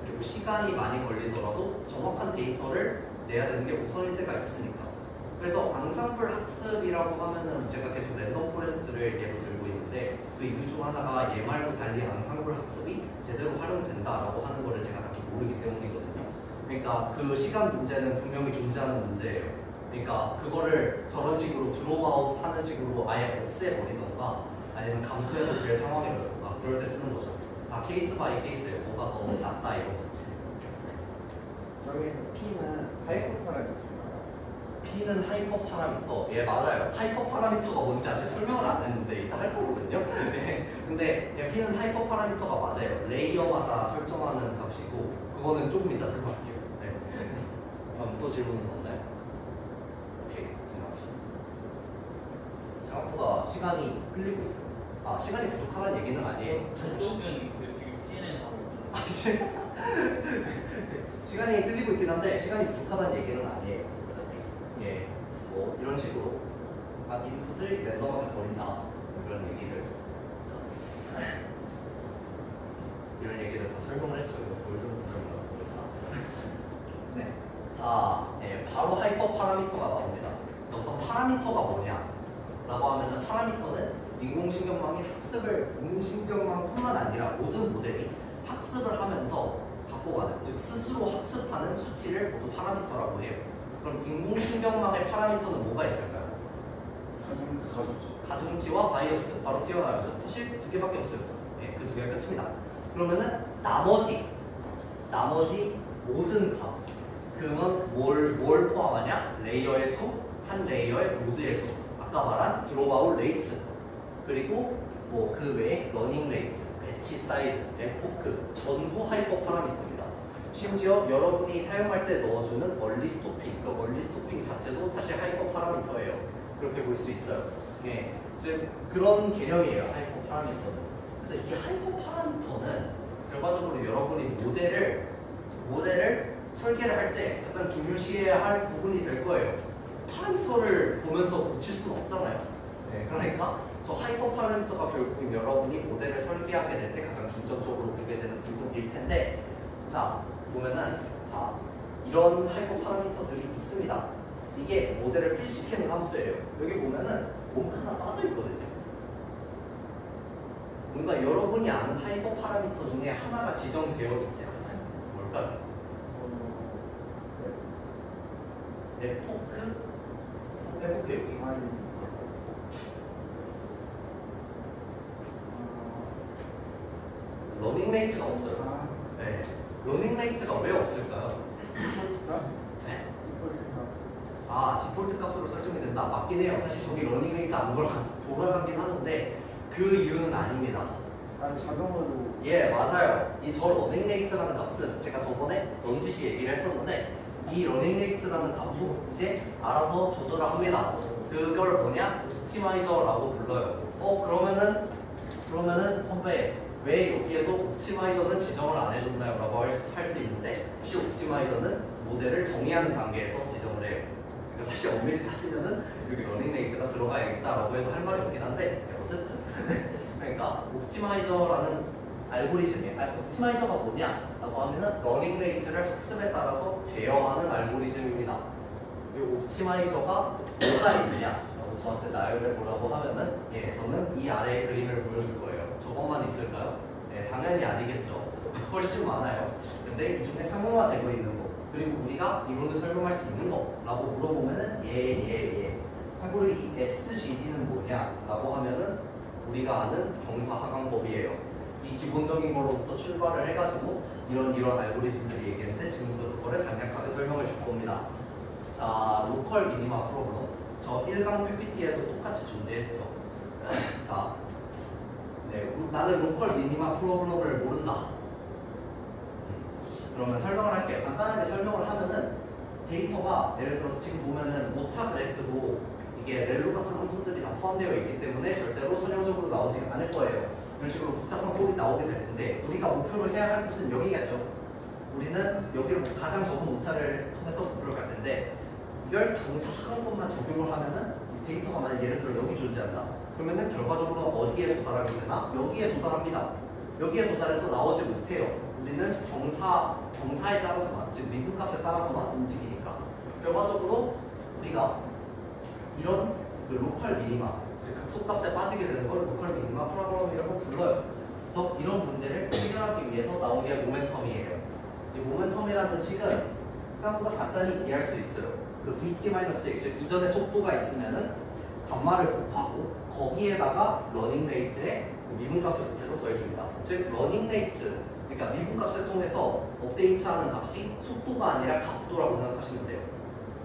그리고 시간이 많이 걸리더라도 정확한 데이터를 내야 되는 게 우선일 때가 있으니까. 그래서 앙상블 학습이라고 하면은 제가 계속 랜덤 포레스트를 예로 들고 있는데 그 이유 중 하나가 얘 말고 달리 앙상블 학습이 제대로 활용된다라고 하는 거를 제가 딱히 모르기 때문이거든요. 그러니까 그 시간 문제는 분명히 존재하는 문제예요. 그러니까 그거를 저런 식으로 드롭아웃 하는 식으로 아예 없애버리던가 아니면 감수해도 될 상황이라던가 그럴 때 쓰는 거죠. 다 케이스 바이 케이스에 뭐가 더 낫다 이런 거 없습니다. 여기서 P는 하이퍼 파라미터인가요? P는 하이퍼 파라미터. 예, 맞아요. 하이퍼 파라미터가 뭔지 아직 설명을 안 했는데 이따 할 거거든요. 네. 근데 예, P는 하이퍼 파라미터가 맞아요. 레이어마다 설정하는 값이고 그거는 조금 이따 설명할게요. 네. 그럼 또 질문은 없나요? 오케이, 진행합시다. 생각보다 시간이 끌리고 있어요. 시간이 부족하다는 얘기는 아니에요. 저쪽은 그 지금 CNN 하고 시간이 끌리고 있긴 한데 시간이 부족하다는 얘기는 아니에요. 예, 뭐 이런 식으로 인풋을 랜덤하게 버린다 뭐 이런 얘기를 다 설명을 했죠. 이거 보여주면서 설명을 보니까. 네, 자, 바로 하이퍼 파라미터가 나옵니다. 여기서 파라미터가 뭐냐라고 하면은 파라미터는 인공신경망뿐만 아니라 모든 모델이 학습을 하면서 바꿔가는, 즉 스스로 학습하는 수치를 모두 파라미터라고 해요. 그럼 인공신경망의 파라미터는 뭐가 있을까요? 가중치와 바이어스 바로 튀어나오죠. 사실 두 개밖에 없어요. 네, 그 두 개가 끝입니다. 그러면은 나머지 모든 값, 그러면 뭘 포함하냐? 레이어의 수, 한 레이어의 모드의 수, 아까 말한 드롭아웃 레이트, 그리고 뭐 그 외에 러닝 레이트, 배치 사이즈, 에포크 전부 하이퍼 파라미터입니다. 심지어 여러분이 사용할 때 넣어주는 얼리 스토핑, 그 얼리 스토핑 자체도 사실 하이퍼 파라미터예요. 그렇게 볼 수 있어요. 예, 즉 그런 개념이에요. 하이퍼 파라미터는. 그래서 이 하이퍼 파라미터는 결과적으로 여러분이 모델을 설계를 할 때 가장 중요시해야 할 부분이 될 거예요. 파라미터를 보면서 고칠 수는 없잖아요. 네, 그러니까 저 하이퍼 파라미터가 결국 여러분이 모델을 설계하게 될 때 가장 중점적으로 보게 되는 부분일 텐데, 자 보면은 자 이런 하이퍼 파라미터들이 있습니다. 이게 모델을 필시키는 함수예요. 여기 보면은 뭔가 하나 빠져 있거든요. 뭔가 여러분이 아는 하이퍼 파라미터 중에 하나가 지정되어 있지 않나요? 뭘까요? 에포크? 에포크 여기. 러닝 레이트가 없어요. 네. 러닝 레이트가 왜 없을까요? 네? 디폴트 값으로 설정이 된다. 맞긴 해요. 사실 저기 러닝 레이트 안 돌아가긴 하는데 그 이유는 아닙니다. 자동으로. 예, 맞아요. 이 저 러닝 레이트라는 값은 제가 저번에 넌지시 얘기를 했었는데 이 러닝 레이트라는 값도 이제 알아서 조절을 합니다. 그걸 뭐냐? 옵티마이저라고 불러요. 그러면은 선배 왜 여기에서 옵티마이저는 지정을 안 해줬나요? 라고 할 수 있는데 사실 옵티마이저는 모델을 정의하는 단계에서 지정을 해요. 그러니까 사실 엄밀히 따지면은 여기 러닝 레이트가 들어가야겠다라고 해도 할 말이 없긴 한데 어쨌든 그러니까 옵티마이저라는 알고리즘이에요. 옵티마이저가 뭐냐라고 하면은 러닝 레이트를 학습에 따라서 제어하는 알고리즘입니다. 이 옵티마이저가 뭐가 있느냐라고 저한테 나열해 보라고 하면은 저는 이 아래의 그림을 보여줄 거예요. 저것만 있을까요? 당연히 아니겠죠. 훨씬 많아요. 근데 이 중에 상용화되고 있는 거, 그리고 우리가 이론을 설명할 수 있는 거라고 물어보면은 참고로 이 SGD는 뭐냐라고 하면은 우리가 아는 경사하강법이에요. 이 기본적인 거로부터 출발을 해가지고 이런 알고리즘들이 얘기했는데 지금부터 그거를 간략하게 설명을 줄 겁니다. 자, 로컬 미니마 프로블럼. 저 1강 PPT에도 똑같이 존재했죠. 자, 나는 로컬 미니마 프로블럼을 모른다. 그러면 설명을 할게요. 간단하게 설명을 하면은 데이터가 예를 들어서 지금 보면은 오차 그래프도 이게 렐로 같은 함수들이 다 포함되어 있기 때문에 절대로 선형적으로 나오지 않을 거예요. 이런 식으로 복잡한 꼴이 나오게 될 텐데 우리가 목표를 해야 할 곳은 여기겠죠. 우리는 여기를 가장 적은 오차를 통해서 목표를 갈 텐데 이걸 경사하강법만 적용을 하면은 이 데이터가 만약 예를 들어 여기 존재한다. 그러면은 결과적으로 어디에 도달하게 되나? 여기에 도달합니다. 여기에 도달해서 나오지 못해요. 우리는 경사에 따라서만, 즉 미분값에 따라서만 움직이니까. 결과적으로 우리가 이런 그 로컬 미니마, 즉 극소값에 빠지게 되는 걸 로컬 미니마 프로그램이라고 불러요. 그래서 이런 문제를 해결하기 위해서 나온 게 모멘텀이에요. 이 모멘텀이라는 식은 생각보다 간단히 이해할 수 있어요. 그 VT-X, 즉 이전에 속도가 있으면은 감마를 곱하고 거기에다가 러닝 레이트에 미분값을 곱해서 더해줍니다. 즉 러닝 레이트, 그러니까 미분값을 통해서 업데이트하는 값이 속도가 아니라 가속도라고 생각하시면 돼요.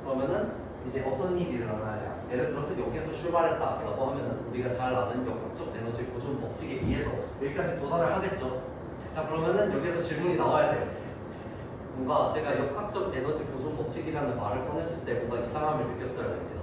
그러면은 이제 어떤 일이 일어나냐? 예를 들어서 여기에서 출발했다라고 하면은 우리가 잘 아는 역학적 에너지 보존 법칙에 의해서 여기까지 도달을 하겠죠. 자, 그러면은 여기에서 질문이 나와야 돼요. 뭔가 제가 역학적 에너지 보존 법칙이라는 말을 꺼냈을 때 뭔가 이상함을 느꼈어야 됩니다.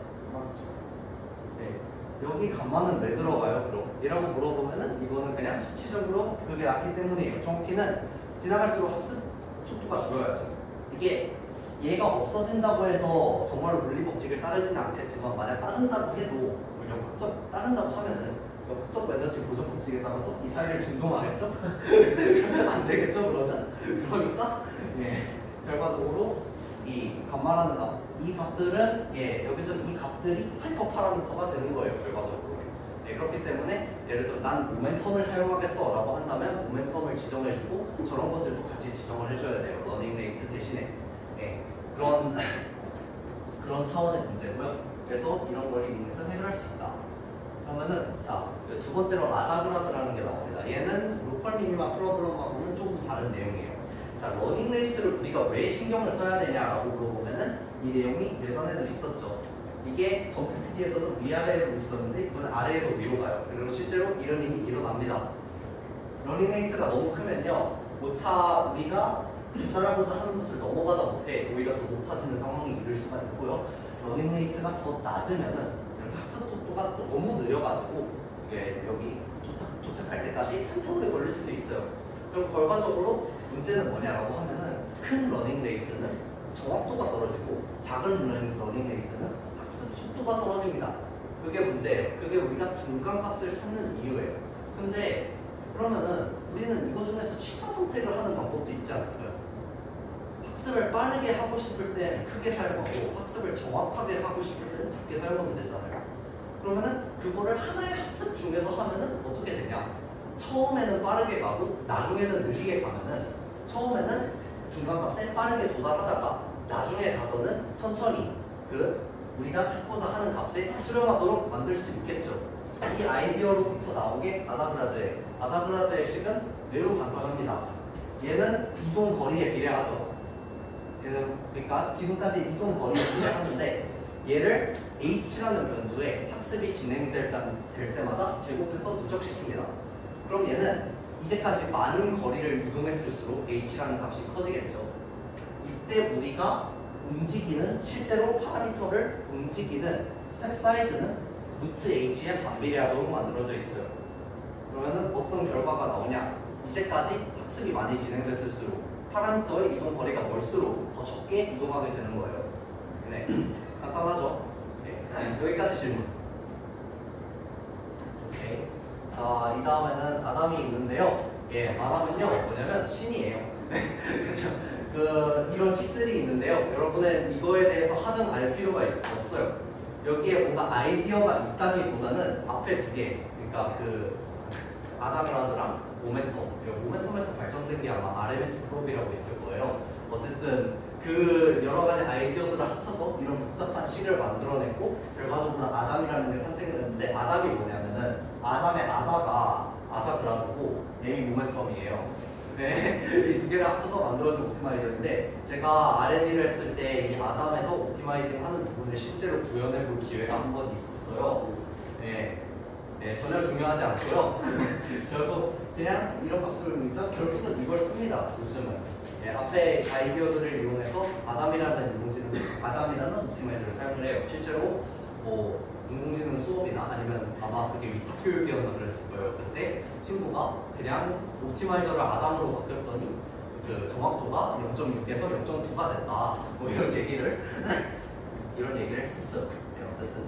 여기 감마는 왜 들어가요? 그럼? 이라고 물어보면은 이거는 그냥 수치적으로 그게 낮기 때문이에요. 정확히는 지나갈수록 학습 속도가 줄어야죠. 이게 얘가 없어진다고 해서 정말로 물리 법칙을 따르지는 않겠지만 만약 따른다고 해도 역학적 따른다고 하면은 역학적 에너지 보존 법칙에 따라서 이 사이를 진동하겠죠? 안 되겠죠? 그러니까 결과적으로 이 감마라는 값, 이 값들은 여기서 이 값들이 하이퍼 파라미터가 되는 거예요. 결과적으로. 그렇기 때문에 예를 들어 난 모멘텀을 사용하겠어 라고 한다면 모멘텀을 지정해주고 저런 것들도 같이 지정을 해줘야 돼요. 러닝 레이트 대신에. 그런 차원의 문제고요. 그래서 이런 걸 이용해서 해결할 수 있다. 그러면은 그 두 번째로 라다그라드라는 게 나옵니다. 얘는 로컬 미니마 프로블럼하고는 조금 다른 내용이에요. 자, 러닝 레이트를 우리가 왜 신경을 써야 되냐라고 물어보면은 이 내용이 예전에도 있었죠. 이게 전 PPT에서도 위아래로 있었는데 이건 아래에서 위로 가요. 그리고 실제로 이런 일이 일어납니다. 러닝 레이트가 너무 크면요, 오차 우리가 하라고자 하는 것을 넘어가다 못해 오히려 더 높아지는 상황이 이를 수가 있고요. 러닝 레이트가 더 낮으면은 학습 속도가 너무 느려가지고 이게 여기 도착할 때까지 한 세월이 걸릴 수도 있어요. 그럼 결과적으로 문제는 뭐냐라고 하면은 큰 러닝 레이트는 정확도가 떨어지고 작은 러닝 레이트는 학습 속도가 떨어집니다. 그게 문제예요. 그게 우리가 중간값을 찾는 이유예요. 근데 그러면은 우리는 이거 중에서 취사 선택을 하는 방법도 있지 않을까요? 학습을 빠르게 하고 싶을 땐 크게 사용하고 학습을 정확하게 하고 싶을 때는 작게 사용하면 되잖아요. 그러면은 그거를 하나의 학습 중에서 하면은 어떻게 되냐? 처음에는 빠르게 가고 나중에는 느리게 가면은 처음에는 중간값에 빠르게 도달하다가 나중에 가서는 천천히 우리가 찾고자 하는 값에 수렴하도록 만들 수 있겠죠. 이 아이디어로부터 나온 게 아다그라드의 식은 매우 간단합니다. 얘는 이동 거리에 비례하죠. 그러니까 지금까지 이동 거리에 비례하는데 얘를 h라는 변수에 학습이 진행될 때마다 제곱해서 누적시킵니다. 그럼 얘는 이제까지 많은 거리를 이동했을수록 h라는 값이 커지겠죠. 이때 우리가 움직이는 실제로 파라미터를 움직이는 스텝 사이즈는 루트 h에 반비례하도록 만들어져 있어요. 그러면은 어떤 결과가 나오냐? 이제까지 학습이 많이 진행됐을수록 파라미터의 이동 거리가 멀수록 더 적게 이동하게 되는 거예요. 네, 간단하죠? 네. 여기까지 질문. 오케이. 자, 이 다음에는 아담이 있는데요. 예, 아담은요 뭐냐면 신이에요. 그렇죠? 이런 식들이 있는데요. 여러분은 이거에 대해서 하등 알 필요가 없어요. 여기에 뭔가 아이디어가 있다기보다는 앞에 두 개, 그러니까 아담이라드랑 모멘텀에서 발전된 게 아마 RMS 프롭이라고 있을 거예요. 어쨌든 여러 가지 아이디어들을 합쳐서 이런 복잡한 식을 만들어냈고 결과적으로 아담이라는 게 탄생했는데 아담이 뭐냐면은 아담의 아다가 아다그라드고 M이 모멘텀이에요. 네, 이 두 개를 합쳐서 만들어진 옵티마이저인데 제가 R&D를 했을 때 이 아담에서 옵티마이징 하는 부분을 실제로 구현해 볼 기회가 한 번 있었어요. 네, 전혀 중요하지 않고요. 결국 그냥 이런 값을 의미해서 결국은 이걸 씁니다. 요즘은 앞에 아이디어들을 이용해서 아담이라는 옵티마이저를 사용을 해요. 실제로 인공지능 수업이나 아니면 아마 그게 위탁교육이었나 그랬을 거예요. 그때 친구가 그냥 옵티마이저를 아담으로 바뀌었더니 정확도가 0.6에서 0.9가 됐다. 이런 얘기를 했었어요. 어쨌든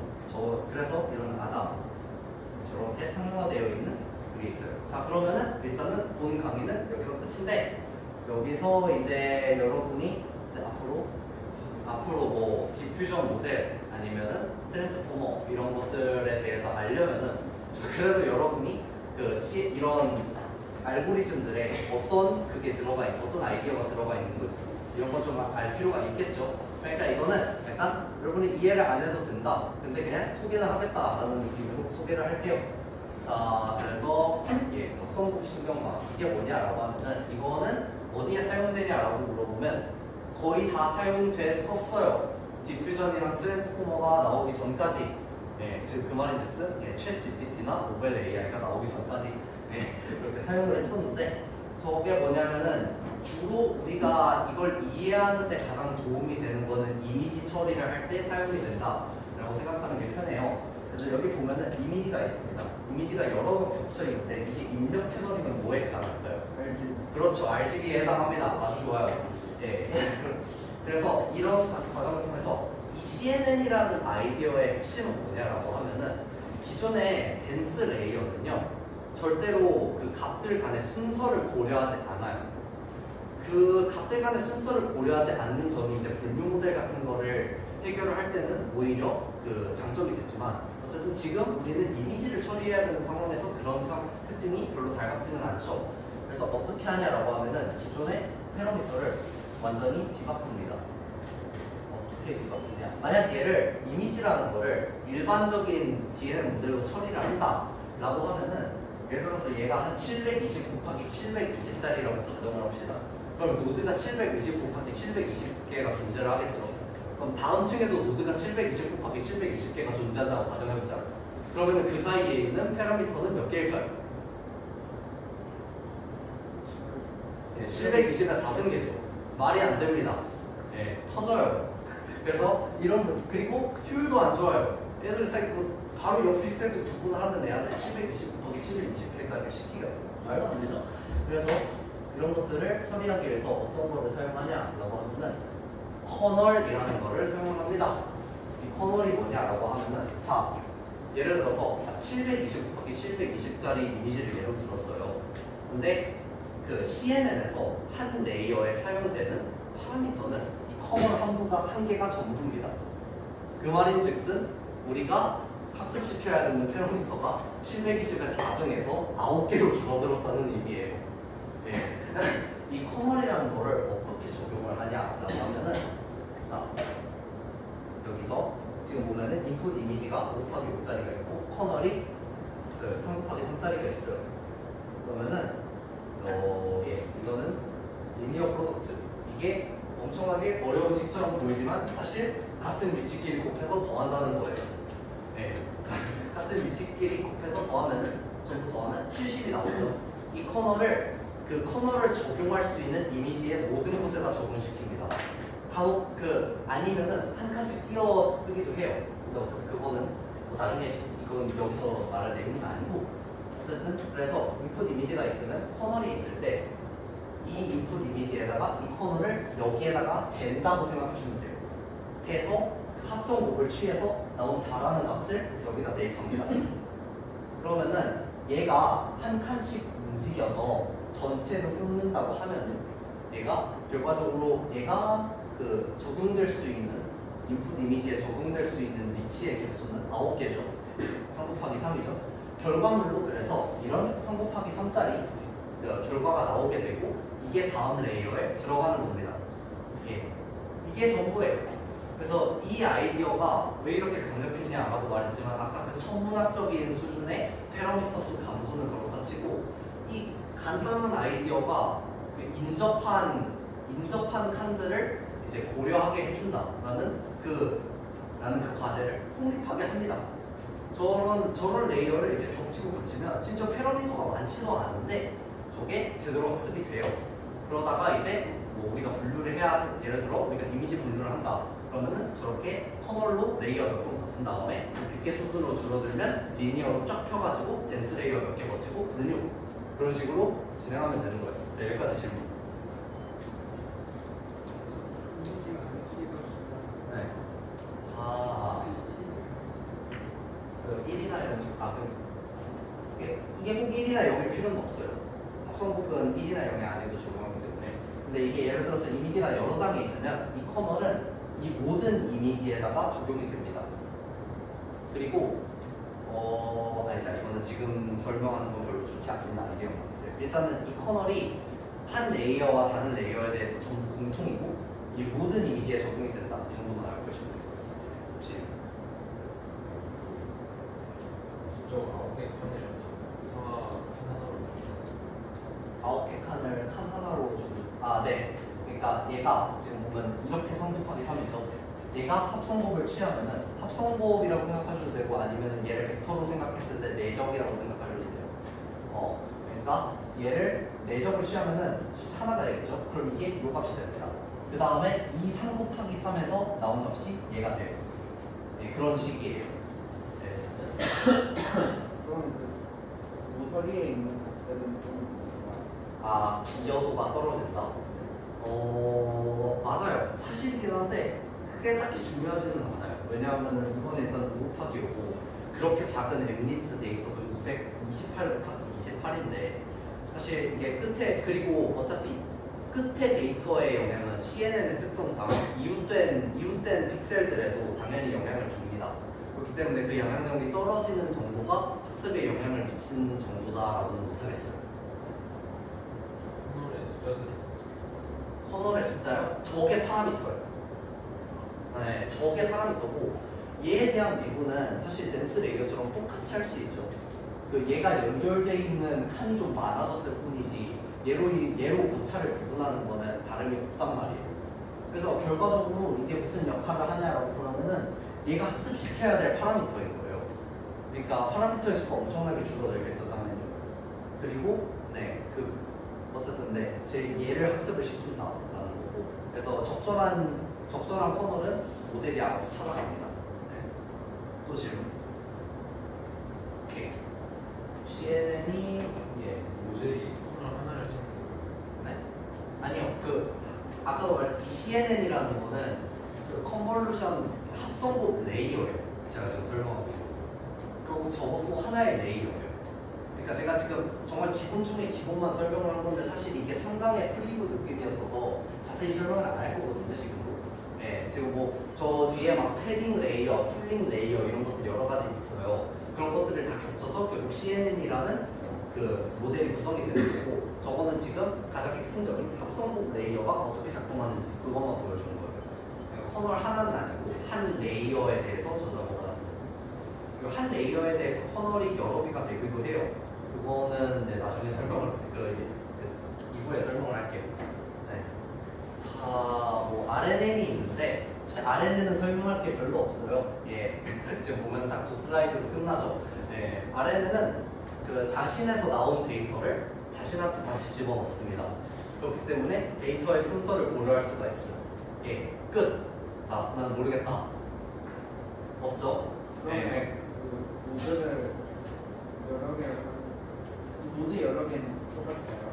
그래서 이런 아담 저렇게 상용화되어 있는 그게 있어요. 자, 그러면은 일단은 본 강의는 여기서 끝인데 여기서 이제 여러분이 앞으로 디퓨전 모델 아니면은 트랜스포머 이런 것들에 대해서 알려면은 그래도 여러분이 이런 알고리즘들에 어떤 어떤 아이디어가 들어가 있는 건지 이런 것 좀 알 필요가 있겠죠. 그러니까 이거는 약간 여러분이 이해를 안 해도 된다. 근데 그냥 소개를 하겠다라는 느낌으로 소개를 할게요. 자, 그래서 합성급 신경망 이게 뭐냐라고 하면은 이거는 어디에 사용되냐라고 물어보면 거의 다 사용됐었어요. 디퓨전이랑 트랜스포머가 나오기 전까지. 지금 그 말인즉슨 챗 GPT나 노벨 AI가 나오기 전까지 그렇게 사용을 했었는데 저게 뭐냐면은 주로 우리가 이걸 이해하는 데 가장 도움이 되는 거는 이미지 처리를 할 때 사용이 된다라고 생각하는 게 편해요. 그래서 여기 보면은 이미지가 있습니다. 이미지가 여러 개 겹쳐 있는데 이게 입력 채널이면 뭐에 해당할까요? 그렇죠. RGB에 해당합니다. 아주 좋아요. 그래서 이런 과정을 통해서 이 CNN이라는 아이디어의 핵심은 뭐냐라고 하면은 기존의 댄스 레이어는요 절대로 값들 간의 순서를 고려하지 않아요. 값들 간의 순서를 고려하지 않는 점이 이제 분류 모델 같은 거를 해결을 할 때는 오히려 장점이 됐지만 어쨌든 지금 우리는 이미지를 처리해야 되는 상황에서 그런 특징이 별로 닮았지는 않죠. 그래서 어떻게 하냐라고 하면은 기존의 패러미터를 완전히 뒤바꿉니다. 어떻게 뒤바꾸냐? 만약 얘를 이미지라는 거를 일반적인 DNN 모델로 처리를 한다라고 하면은 예를 들어서 얘가 한 720 곱하기 720짜리라고 가정을 합시다. 그럼 노드가 720 곱하기 720개가 존재를 하겠죠. 그럼 다음 층에도 노드가 720 곱하기 720개가 존재한다고 가정해보자. 그러면 그 사이에 있는 패러미터는 몇 개일까요? 720은 4승계죠. 말이 안 됩니다. 예, 터져요. 그래서 그리고 효율도 안 좋아요. 얘들 사이 바로 옆 픽셀도 구분을 하는 애한테 720 곱하기 720팩자를 시키기가 말도 안 되죠. 그래서 이런 것들을 처리하기 위해서 어떤 거를 사용하냐라고 하면은 커널이라는 거를 사용합니다. 이 커널이 뭐냐라고 하면은 자 예를 들어서 자 720 곱하기 720짜리 이미지를 예로 들었어요. 근데 그 CNN에서 한 레이어에 사용되는 파라미터는 이 커널 한 개가 전부입니다. 그 말인즉슨 우리가 학습시켜야 되는 패러미터가 720에 4승에서 9개로 줄어들었다는 의미예요. 예. 이 커널이라는 거를 어떻게 적용을 하냐라고 하면은 자 여기서 지금 보면은 인풋 이미지가 5 곱하기 5짜리가 있고 커널이 3 곱하기 3짜리가 있어요. 그러면은 예, 이거는 리니어 프로덕트. 이게 엄청나게 어려운 식처럼 보이지만 사실 같은 위치끼리 곱해서 더한다는 거예요. 네. 같은 위치끼리 곱해서 더하면은 전부 더하면 70이 나오죠. 이 그 커널을 적용할 수 있는 이미지의 모든 곳에다 적용시킵니다. 간혹 아니면은 한 칸씩 띄어 쓰기도 해요. 근데 어쨌든 그거는 뭐 나중에 이건 여기서 말할 내용은 아니고 어쨌든 그래서 인풋 이미지가 있으면 커널이 있을 때 이 인풋 이미지에다가 이 커널을 여기에다가 댄다고 생각하시면 돼요. 대서 합성곱을 취해서 나온 4라는 값을 여기다 대입합니다. 그러면은 얘가 한 칸씩 움직여서 전체를 훑는다고 하면은 얘가 결과적으로 얘가 적용될 수 있는 인풋 이미지에 적용될 수 있는 위치의 개수는 9개죠. 3 곱하기 3이죠. 결과물로 그래서 이런 3 곱하기 3짜리 결과가 나오게 되고 이게 다음 레이어에 들어가는 겁니다. 이게 전부예요. 그래서 이 아이디어가 왜 이렇게 강력했냐라고 말했지만 아까 그 천문학적인 수준의 패러미터 수 감소는 그렇다 치고 이 간단한 아이디어가 인접한 칸들을 이제 고려하게 해준다라는 그 과제를 성립하게 합니다. 저런 레이어를 이제 겹치면 진짜 패러미터가 많지도 않은데 저게 제대로 학습이 돼요. 그러다가 이제 뭐 우리가 분류를 예를 들어 우리가 이미지 분류를 한다. 그러면은 저렇게 커널로 레이어 몇 번 거친 다음에 100개 수준으로 줄어들면 리니어로 쫙 펴가지고 덴스 레이어 몇 개 거치고 분류. 그런 식으로 진행하면 되는 거예요. 자, 여기까지 질문. 네. 그 1이나 0, 이게 꼭 1이나 0일 필요는 없어요. 합성곱은 1이나 0이 아니어도 적용하기 때문에. 근데 이게 예를 들어서 이미지가 여러 장이 있으면 이 커널은 이 모든 이미지에다가 적용이 됩니다. 그리고 아니다. 이거는 지금 설명하는 건 별로 좋지 않긴 아이디어인 것 같아요. 일단은 이 커널이 한 레이어와 다른 레이어에 대해서 전부 공통이고 이 모든 이미지에 적용이 된다. 이 정도만 알고 계시면 돼요. 혹시 저 9개 칸을 하나로 9개 칸을 칸 하나로 네. 그러니까 얘가 지금 보면 이렇게 3 곱하기 3이죠. 얘가 합성곱을 취하면은 합성곱이라고 생각하셔도 되고 아니면 얘를 벡터로 생각했을 때 내적이라고 생각하셔도 돼요. 그러니까 얘를 내적을 취하면은 숫자 하나가 되겠죠. 그럼 이게 요 값이 됩니다. 그 다음에 이 3 곱하기 3에서 나온 값이 얘가 돼요. 네, 그런 식이에요. 네. 그럼 모서리에 있는 것들은 좀 기여도가 떨어진다? 맞아요. 사실이긴 한데 그게 딱히 중요하지는 않아요. 왜냐하면 이건 일단 5 곱하기 5고 그렇게 작은 엠리스트 데이터도 228 곱하기 28인데 사실 이게 그리고 어차피 끝에 데이터의 영향은 CNN의 특성상 이웃된 픽셀들에도 당연히 영향을 줍니다. 그렇기 때문에 그 영향력이 떨어지는 정도가 학습에 영향을 미치는 정도다라고는 못하겠어요. 커널의 숫자요? 저게 파라미터예요. 네, 저게 파라미터고 얘에 대한 미분은 사실 덴스 레이어처럼 똑같이 할 수 있죠. 얘가 연결되어 있는 칸이 좀 많아졌을 뿐이지 얘로 고차를 구분하는 거는 다름이 없단 말이에요. 그래서 결과적으로 이게 무슨 역할을 하냐라고 보면은 얘가 학습시켜야 될 파라미터인 거예요. 그러니까 파라미터의 수가 엄청나게 줄어들겠죠, 당연히. 그리고 어쨌든 제 얘를 학습을 시킨다라는 거고 그래서 적절한 커널은 모델이 알아서 찾아갑니다. 네. 또 질문. 오케이. CNN이 모델이 코너 하나를 찾는 네? 아니요. 아까도 말했듯이 CNN이라는 거는 그 컨볼루션 합성곱 레이어예요. 제가 지금 설명하고 있는 거. 결국 저것도 하나의 레이어예요. 그러니까 제가 지금 정말 기본 중에 기본만 설명을 한 건데 사실 이게 상당의 프리뷰 느낌이었어서 자세히 설명을 안 할 거거든요, 지금도. 네, 지금 뭐 저 뒤에 막 패딩 레이어, 쿨링 레이어 이런 것들 여러 가지 있어요. 그런 것들을 다 겹쳐서 결국 CNN이라는 그 모델이 구성이 되는 거고, 저거는 지금 가장 핵심적인 합성곱 레이어가 어떻게 작동하는지 그것만 보여주는 거예요. 그러니까 커널 하나는 아니고 한 레이어에 대해서 저 작업을 하는 거예요. 그리고 한 레이어에 대해서 커널이 여러 개가 되기도 해요. 그거는 네, 나중에 설명을 이후에 설명을 할게요. 네. 자, 뭐 RNN이 있는데 사실 RNN은 설명할 게 별로 없어요. 예, 지금 보면 딱 2슬라이드로 끝나죠. 네, RNN은 그 자신에서 나온 데이터를 자신한테 다시 집어넣습니다. 그렇기 때문에 데이터의 순서를 고려할 수가 있어요. 예, 끝. 자, 난 모르겠다. 없죠? 네. 그 모드를 여러 개 모드 여러 개는 똑같아요.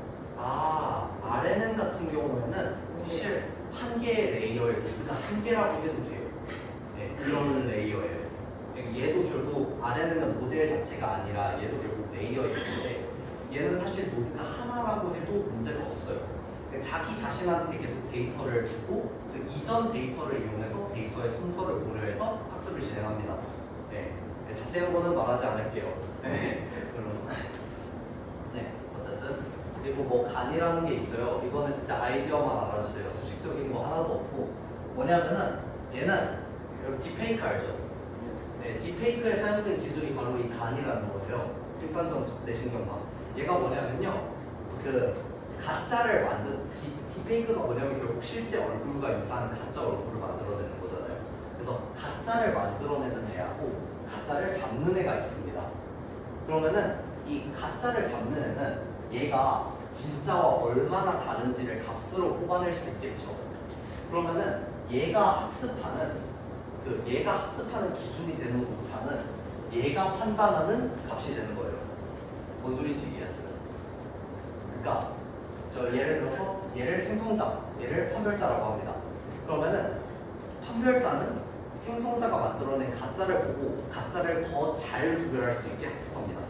RNN 같은 경우에는 사실 한 개의 레이어에 모두가 한 개라고 해도 돼요. 네, 그런 레이어예요. 얘도 결국 RNN은 모델 자체가 아니라 얘도 결국 레이어인데 얘는 사실 모두가 하나라고 해도 문제가 없어요. 자기 자신한테 계속 데이터를 주고 그 이전 데이터를 이용해서 데이터의 순서를 고려해서 학습을 진행합니다. 네, 자세한 거는 말하지 않을게요. 네, 네, 어쨌든 그리고 뭐 간이라는 게 있어요. 이거는 진짜 아이디어만 알아주세요. 수식적인 거 하나도 없고 뭐냐면은 얘는 여러분 딥페이크 알죠? 네, 딥페이크에 사용된 기술이 바로 이 간이라는 거예요. 생산성 뇌신경망. 얘가 뭐냐면요, 그 가짜를 딥페이크가 뭐냐면 결국 실제 얼굴과 유사한 가짜 얼굴을 만들어내는 거잖아요. 그래서 가짜를 만들어내는 애하고 가짜를 잡는 애가 있습니다. 그러면은 이 가짜를 잡는 애는 얘가 진짜와 얼마나 다른지를 값으로 뽑아낼 수 있겠죠. 그러면은 얘가 학습하는 기준이 되는 오차는 얘가 판단하는 값이 되는 거예요. 뭔 소리인지 이해했어요? 그러니까 예를 들어서 얘를 생성자, 얘를 판별자라고 합니다. 그러면은 판별자는 생성자가 만들어낸 가짜를 보고 가짜를 더 잘 구별할 수 있게 학습합니다.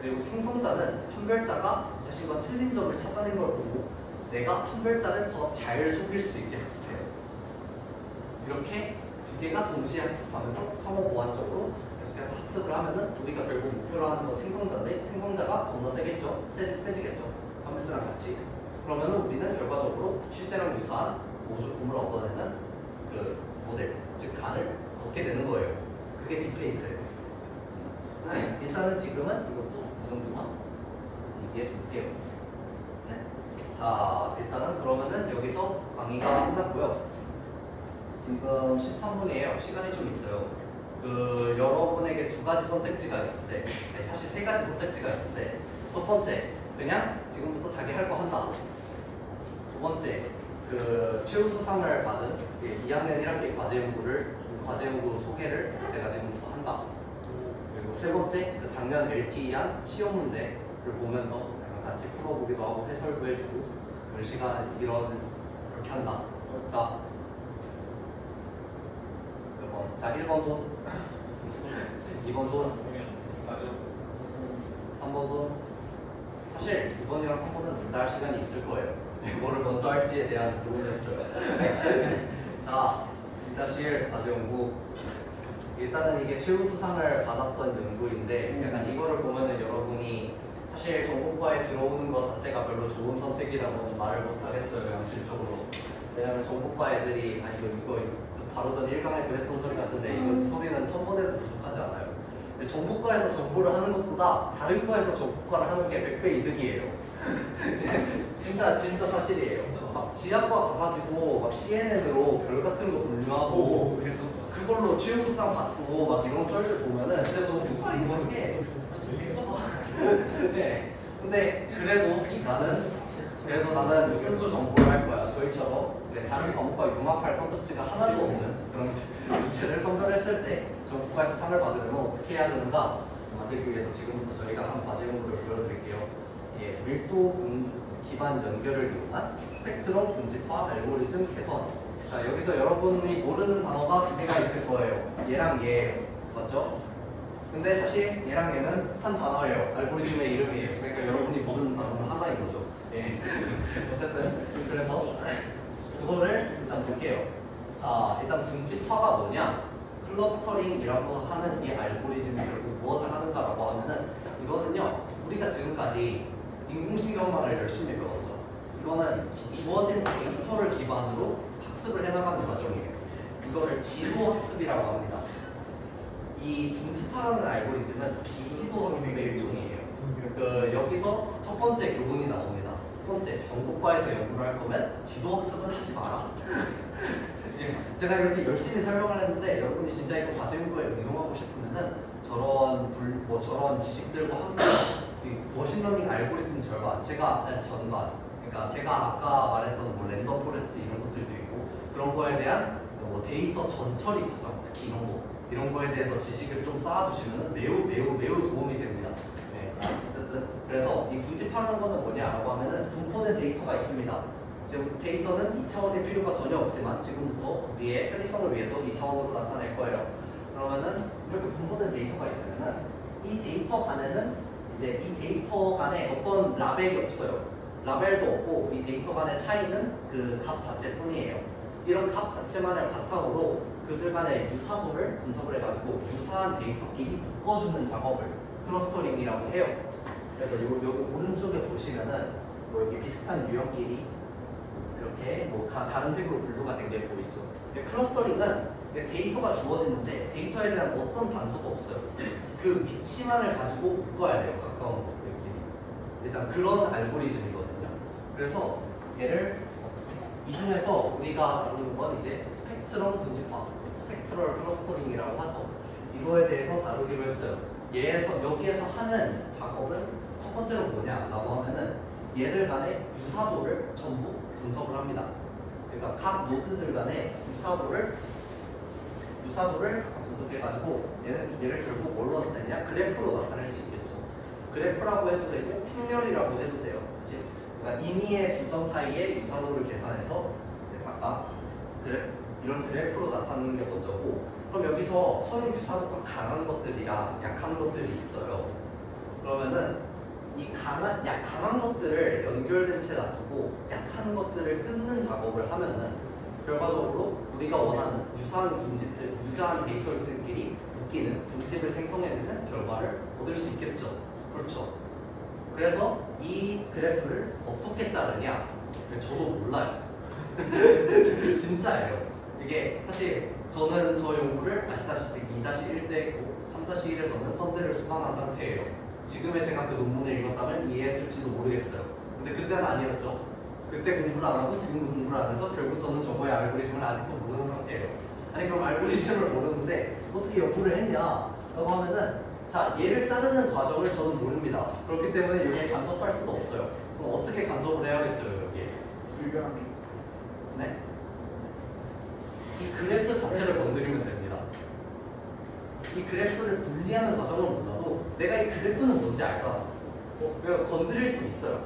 그리고 생성자는 판별자가 자신과 틀린 점을 찾아낸 걸 보고 내가 판별자를 더 잘 속일 수 있게 학습해요. 이렇게 두 개가 동시에 학습하면서 상호 보완적으로 계속해서 학습을 하면은 우리가 결국 목표로 하는 건 생성자인데 생성자가 겁나 세지겠죠. 판별자랑 같이. 그러면은 우리는 결과적으로 실제랑 유사한 모조품을 얻어내는 그 모델, 즉 간을 얻게 되는 거예요. 그게 딥페이크예요. 일단은 지금은 이것도 이 정도만 얘기해 줄게요. 네. 자, 일단은 그러면은 여기서 강의가 끝났고요. 지금 13분이에요. 시간이 좀 있어요. 여러분에게 두 가지 선택지가 있는데, 사실 세 가지 선택지가 있는데, 첫 번째, 그냥 지금부터 자기 할 거 한다. 두 번째, 최우수상을 받은 2학년 1학기 과제 연구 소개를 제가 지금부터 한다. 그리고 세 번째, 작년 LTE한 시험 문제를 보면서 약간 같이 풀어보기도 하고 해설도 해주고 그런 시간 이렇게 한다. 자, 몇 번? 자, 1번 손, 2번 손, 3번 손. 사실 2번이랑 3번은 둘 다 할 시간이 있을 거예요. 뭐를 먼저 할지에 대한 고민이었어요. 자, 1-1 과제 연구. 일단은 이게 최우수상을 받았던 연구인데 약간 이거를 보면은 여러분이 사실 전공과에 들어오는 것 자체가 별로 좋은 선택이라고는 말을 못하겠어요, 양심적으로. 왜냐면 전공과 애들이 이거 바로 전 1강에도 했던 소리 같은데 이거 소리는 1000번에도 부족하지 않아요. 전공과에서 정보를 하는 것보다 다른 과에서 전공과를 하는 게 100배 이득이에요. 진짜 사실이에요. 막 지하과 가가지고 막 CNN으로 별 같은 거 분류하고 그걸로 최우수상 받고 막 이런 썰들 보면은 진짜 전공과 이런 게 네. 근데 그래도 나는 순수 정보를 할 거야. 저희처럼 다른 과목과 융합할 선택지가 하나도 없는 그런 주제를 선별했을 때 정부과에서 상을 받으려면 어떻게 해야 되는가 만들기 위해서 지금부터 저희가 한 과제 연구를 보여드릴게요. 예, 밀도 기반 연결을 이용한 스펙트럼 분집화 알고리즘 개선. 자, 여기서 여러분이 모르는 단어가 두 개가 있을 거예요. 얘랑 얘, 맞죠? 근데 사실 얘랑 얘는 한 단어예요. 알고리즘의 이름이에요. 그러니까 여러분이 모르는 단어는 하나인 거죠. 예. 어쨌든 그래서 그거를 일단 볼게요. 자, 일단 분집화가 뭐냐? 클러스터링이라고 하는 이 알고리즘이 결국 무엇을 하는가라고 하면은 이거는요, 우리가 지금까지 인공신경망을 열심히 배웠죠. 이거는 주어진 데이터를 기반으로 학습을 해나가는 과정이에요. 이거를 지도학습이라고 합니다. 이 분집화라는 알고리즘은 비지도학습의 일종이에요. 여기서 첫 번째 교훈이 나옵니다. 첫 번째, 정보과에서 연구를 할 거면 지도학습은 하지 마라. 제가 이렇게 열심히 설명을 했는데 여러분이 진짜 이거 과제 연구에 응용하고 싶으면은 저런 지식들과 함께 머신러닝 알고리즘 전반, 그러니까 제가 아까 말했던 뭐 랜덤 포레스트 이런 것들도 있고 그런 거에 대한 뭐 데이터 전처리 과정, 특히 이런 거에 대해서 지식을 좀 쌓아두시면 매우 도움이 됩니다. 네, 어쨌든 그래서 이 분집하는 거는 뭐냐라고 하면은 분포된 데이터가 있습니다. 지금 데이터는 2차원일 필요가 전혀 없지만 지금부터 우리의 편의성을 위해서 2차원으로 나타낼 거예요. 그러면은 이렇게 분포된 데이터가 있으면은 이 데이터 간에는 이제 이 데이터 간에 어떤 라벨이 없어요. 라벨도 없고 이 데이터 간의 차이는 그 값 자체뿐이에요. 이런 값 자체만을 바탕으로 그들 간의 유사도를 분석을 해가지고 유사한 데이터끼리 묶어주는 작업을 클러스터링이라고 해요. 그래서 여기 오른쪽에 보시면은 뭐 여기 비슷한 유형끼리 이렇게 뭐 다른 색으로 분류가 된 게 보이죠. 클러스터링은 데이터가 주어지는데 데이터에 대한 어떤 단서도 없어요. 그 위치만을 가지고 묶어야 돼요. 가까운 것들끼리. 일단 그런 알고리즘이거든요. 그래서 얘를 이 중에서 우리가 다루는 건 이제 스펙트럼 분집화, 스펙트럴 클러스터링이라고 하죠. 이거에 대해서 다루기로 했어요. 여기에서 하는 작업은 첫 번째로 뭐냐라고 하면은 얘들 간의 유사도를 전부 분석을 합니다. 그러니까 각 노드들 간의 유사도를 분석해가지고 얘를 결국 뭘로 나타내냐? 그래프로 나타낼 수 있겠죠. 그래프라고 해도 되고 행렬이라고 해도 돼요. 그치? 그러니까 임의의 두 점 사이의 유사도를 계산해서 이제 각각 이런 그래프로 나타내는 게 먼저고, 그럼 여기서 서로 유사도가 강한 것들이랑 약한 것들이 있어요. 그러면은 이 강한 것들을 연결된 채 놔두고 약한 것들을 끊는 작업을 하면은 결과적으로 우리가 원하는 유사한 데이터들끼리 묶이는 분집을 생성해내는 결과를 얻을 수 있겠죠. 그렇죠. 그래서 이 그래프를 어떻게 자르냐? 저도 몰라요. 진짜예요. 이게 사실 저는 저 연구를 아시다시피 2-1대고 3-1에서는 선대를 수강한 상태예요. 지금의 제가 그 논문을 읽었다면 이해했을지도 모르겠어요. 근데 그때는 아니었죠. 그때 공부를 안 하고 지금도 공부를 안 해서 결국 저는 저거의 알고리즘을 아직도 모르는 상태예요. 아니 그럼 알고리즘을 모르는데 어떻게 연구를 했냐? 라고 하면은 자, 얘를 자르는 과정을 저는 모릅니다. 그렇기 때문에 여기에 간섭할 수도 없어요. 그럼 어떻게 간섭을 해야겠어요, 여기에? 불변. 네? 이 그래프 자체를 건드리면 됩니다. 이 그래프를 분리하는 과정을 몰라도 내가 이 그래프는 뭔지 알잖아. 내가 건드릴 수 있어요.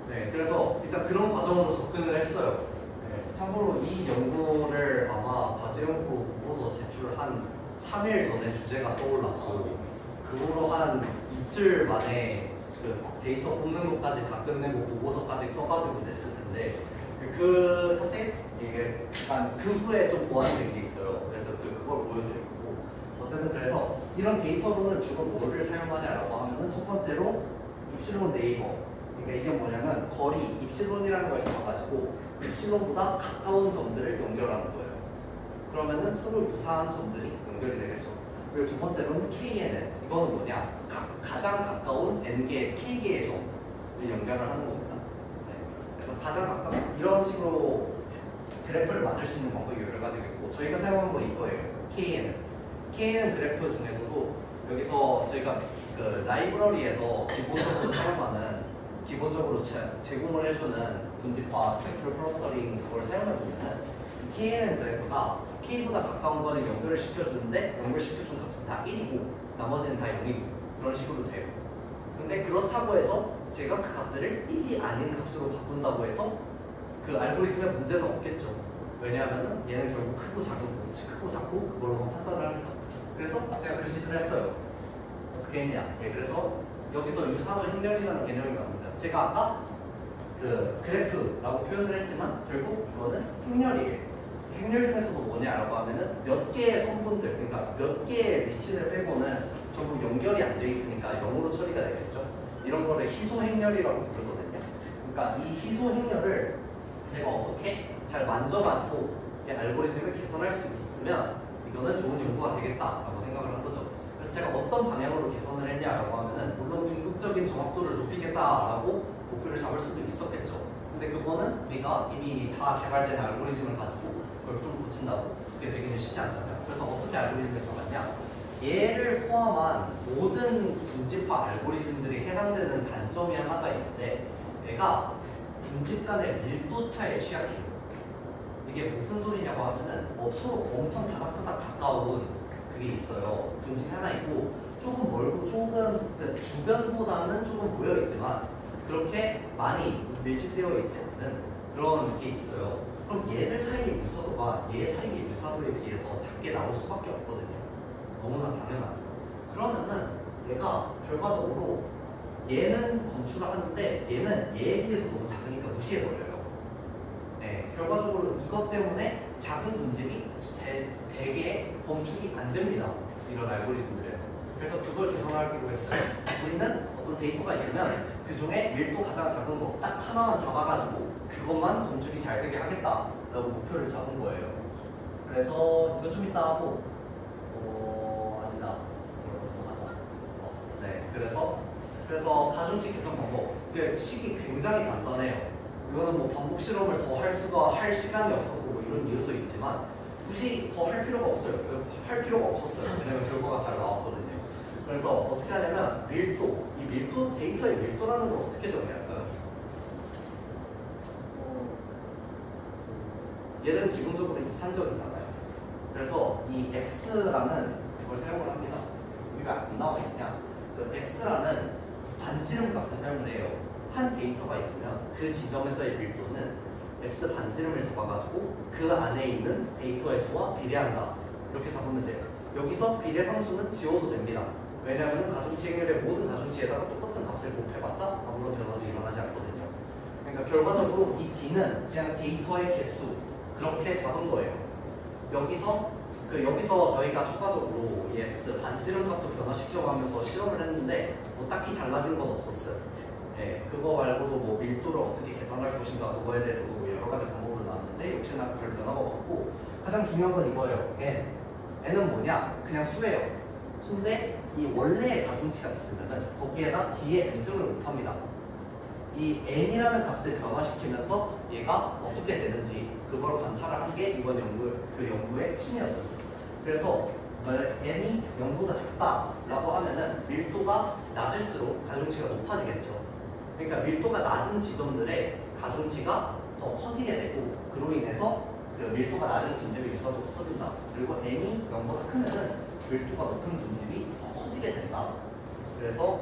네, 그래서 일단 그런 과정으로 접근을 했어요. 네, 참고로 이 연구를 아마 과제 연구 보고서 제출한 3일 전에 주제가 떠올랐고 그 후로 한 이틀 만에 그 데이터 뽑는 것까지 다 끝내고 보고서까지 써가지고 냈을 텐데 사실 이게 약간 그 후에 좀 보완된 게 있어요. 그래서 그걸 보여드리고 어쨌든 그래서 이런 데이터로는 주로 뭐를 사용하냐라고 하면은 첫 번째로 입실론 네이버. 그러니까 이게 뭐냐면 거리 입실론이라는 걸 잡아가지고 입실론보다 가까운 점들을 연결하는 거예요. 그러면은 서로 유사한 점들이 연결이 되겠죠. 그리고 두 번째로는 KNN. 이거는 뭐냐? 가장 가까운 N개, K개의 점을 연결을 하는 겁니다. 네. 그래서 가장 가까운 이런 식으로 그래프를 만들 수 있는 방법이 여러 가지가 있고 저희가 사용한 건 이거예요. KNN. KNN 그래프 중에서도 여기서 저희가 그 라이브러리에서 기본적으로 제공을 해주는 분집화 스펙트럴 클러스터링 그걸 사용해보면은 이 KNN 그래프가 K보다 가까운 거는 연결을 시켜주는데 연결시켜준 값은 다 1이고 나머지는 다 0이고 그런 식으로 돼요. 근데 그렇다고 해서 제가 그 값들을 1이 아닌 값으로 바꾼다고 해서 그 알고리즘에 문제는 없겠죠. 왜냐하면은 얘는 결국 크고 작고 크고 작고 그걸로만 판단을 합니다. 그래서 제가 그 짓을 했어요. 어떻게 했냐? 예, 그래서 여기서 유사도 행렬이라는 개념이 나옵니다. 제가 아까 그 그래프라고 표현을 했지만 결국 이거는 행렬이에요. 행렬 중에서도 뭐냐라고 하면은 몇 개의 성분들, 그러니까 몇 개의 위치를 빼고는 전부 연결이 안 돼 있으니까 0으로 처리가 되겠죠. 이런 거를 희소 행렬이라고 부르거든요. 그러니까 이 희소 행렬을 내가 어떻게 잘 만져가지고 이 알고리즘을 개선할 수 있으면 이거는 좋은 연구가 되겠다라고 생각을 한 거죠. 그래서 제가 어떤 방향으로 개선을 했냐라고 하면은 물론 궁극적인 정확도를 높이겠다라고 목표를 잡을 수도 있었겠죠. 근데 그거는 우리가 이미 다 개발된 알고리즘을 가지고 그걸 좀 고친다고 그게 되기는 쉽지 않잖아요. 그래서 어떻게 알고리즘을 잡았냐? 얘를 포함한 모든 분집화 알고리즘들이 해당되는 단점이 하나가 있는데 얘가 분집 간의 밀도 차에 취약해요. 이게 무슨 소리냐고 하면은 서로 엄청 다닥다닥 가까운 그게 있어요. 분집이 하나 있고 조금 멀고 조금 그 주변보다는 조금 모여있지만 그렇게 많이 밀집되어 있지 않는 그런 게 있어요. 그럼 얘들 사이의 유사도가 얘 사이의 유사도에 비해서 작게 나올 수밖에 없거든요. 너무나 당연하죠. 그러면은 얘가 결과적으로 얘는 검출을 하는데 얘는 얘에 비해서 너무 작으니까 무시해버려요. 네, 결과적으로 이것 때문에 작은 분집이 되게 검출이 안 됩니다. 이런 알고리즘들에서. 그래서 그걸 개선하기로 했어요. 우리는 어떤 데이터가 있으면 그 중에 밀도 가장 작은 거 딱 하나만 잡아가지고 그것만 검출이 잘 되게 하겠다라고 목표를 잡은 거예요. 그래서 이거 좀 이따 하고 아니다. 이걸 먼저 하자. 네, 그래서 가중치 개선 방법. 그 식이 굉장히 간단해요. 이거는 뭐 반복 실험을 더 할 시간이 없었고 뭐 이런 이유도 있지만 굳이 더 할 필요가 없어요. 할 필요가 없었어요. 왜냐면 결과가 잘 나왔거든요. 그래서 어떻게 하냐면 밀도, 이 밀도 데이터의 밀도라는 걸 어떻게 정의할까요? 얘들은 기본적으로 이산적이잖아요. 그래서 이 x라는 걸 사용을 합니다. 우리가 안 나와 있냐? 그 x라는 반지름 값을 사용을 해요. 한 데이터가 있으면 그 지점에서의 밀도는 x 반지름을 잡아가지고 그 안에 있는 데이터의 수와 비례한다. 이렇게 잡으면 돼요. 여기서 비례 상수는 지워도 됩니다. 왜냐하면 가중치 행렬의 모든 가중치에다가 똑같은 값을 곱해봤자 아무런 변화도 일어나지 않거든요. 그러니까 결과적으로 이 d는 그냥 데이터의 개수 그렇게 잡은 거예요. 여기서 저희가 추가적으로 이 x 반지름 값도 변화시켜가면서 실험을 했는데 뭐 딱히 달라진 건 없었어요. 네, 그거 말고도 뭐 밀도를 어떻게 계산할 것인가 그거에 대해서도 여러 가지 방법을 나눴는데 역시나 별 변화가 없었고 가장 중요한 건 이거예요. n은 뭐냐? 그냥 수예요. 수인데 이 원래의 가중치가 있으면은 거기에다 뒤에 n승을 곱합니다. 이 n이라는 값을 변화시키면서 얘가 어떻게 되는지 그걸 관찰을 한 게 이번 연구의 핵심이었습니다. 그래서 n이 0보다 작다라고 하면은 밀도가 낮을수록 가중치가 높아지겠죠. 그러니까 밀도가 낮은 지점들의 가중치가 더 커지게 되고 그로 인해서 그 밀도가 낮은 분집의 유사도가 커진다. 그리고 n이 0보다 크면은 밀도가 높은 분집이 더 커지게 된다. 그래서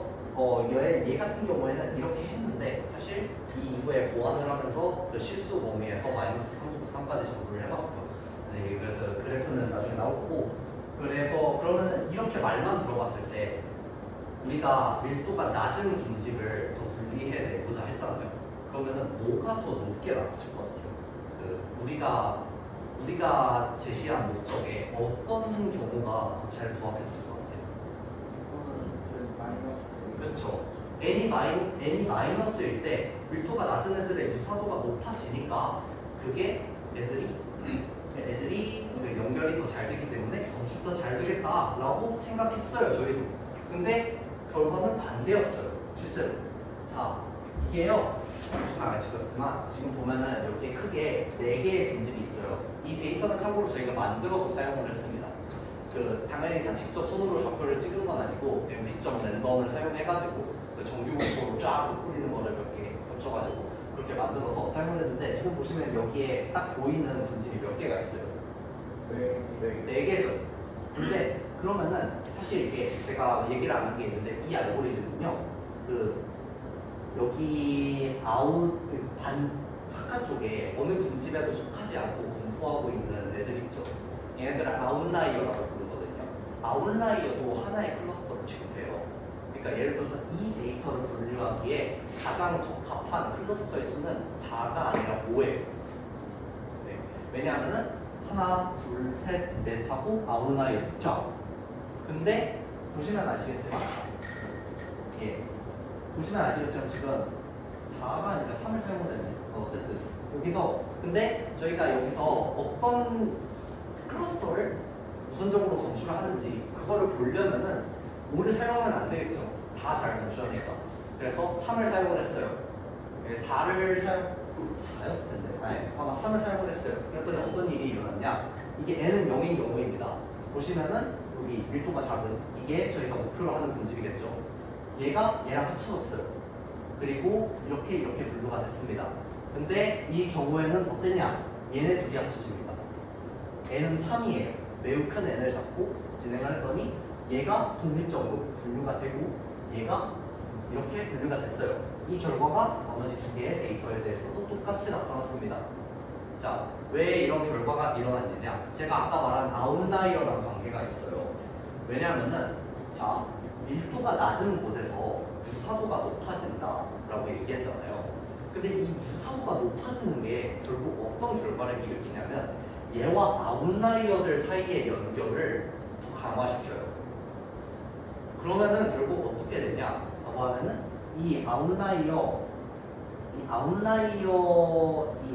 얘 같은 경우에는 이렇게 했는데 사실 이 이후에 보완을 하면서 그 실수 범위에서 마이너스 3부터 3까지 정보를 해봤어요. 네, 그래서 그래프는 나중에 나올 거고 그래서 그러면은 이렇게 말만 들어봤을 때 우리가 밀도가 낮은 분집을 더 분리해내고자 했잖아요. 그러면은 뭐가 더 높게 나왔을 것 같아요? 우리가 제시한 목적에 어떤 경우가 더 잘 부합했을 것 같아요? 그렇죠. n이 마이너스일 때 밀도가 낮은 애들의 유사도가 높아지니까 그게 애들이 그 연결이 더 잘 되기 때문에 건축도 잘 되겠다라고 생각했어요. 저희도. 근데 결과는 반대였어요. 실제로. 자, 이게요. 보시면 아시겠지만 지금 보면은 이렇게 크게 4개의 분집이 있어요. 이 데이터는 참고로 저희가 만들어서 사용을 했습니다. 당연히 다 직접 손으로 좌표를 찍은 건 아니고 MB점 랜덤을 사용해가지고 정규 공포로 쫙 뿌리는 거를 몇 개 겹쳐가지고 그렇게 만들어서 사용을 했는데 지금 보시면 여기에 딱 보이는 분집이 몇 개가 있어요. 네 개죠. 근데 그러면은 사실 이게 제가 얘기를 안 한 게 있는데 이 알고리즘은요, 그 여기 바깥쪽에 어느 분집에도 속하지 않고 분포하고 있는 애들 있죠. 얘네들을 아웃라이어라고 부르거든요. 아웃라이어도 하나의 클러스터를 취급해요. 그러니까 예를 들어서 이 데이터를 분류하기에 가장 적합한 클러스터의 수는 4가 아니라 5예요. 네. 왜냐하면은 하나, 둘, 셋, 넷 하고 아웃라이어 쫙. 근데 보시면 아시겠지만, 예, 보시면 아시겠지만 지금 4가 아니라 3을 사용을 했네. 어쨌든 여기서 근데 저희가 여기서 어떤 클러스터를 우선적으로 검출을 하는지 그거를 보려면은 5를 사용하면 안 되겠죠. 다 잘 검출하니까. 그래서 3을 사용을 했어요. 4를 사용 4였을 텐데. 아니, 아마 3을 사용을 했어요. 그랬더니 어떤 일이 일어났냐? 이게 n은 0인 경우입니다. 보시면은 여기 밀도가 작은 이게 저희가 목표로 하는 분집이겠죠. 얘가 얘랑 합쳐졌어요. 그리고 이렇게 분류가 됐습니다. 근데 이 경우에는 어땠냐? 얘네 둘이 합쳐집니다. n은 3이에요. 매우 큰 n을 잡고 진행을 했더니 얘가 독립적으로 분류가 되고 얘가 이렇게 분류가 됐어요. 이 결과가 나머지 두 개의 데이터에 대해서도 똑같이 나타났습니다. 자, 왜 이런 결과가 일어났느냐? 제가 아까 말한 아웃라이어라는 관계가 있어요. 왜냐하면은 자, 밀도가 낮은 곳에서 유사도가 높아진다라고 얘기했잖아요. 근데 이 유사도가 높아지는 게 결국 어떤 결과를 일으키냐면 얘와 아웃라이어들 사이의 연결을 더 강화시켜요. 그러면은 결국 어떻게 되냐라고 하면은 이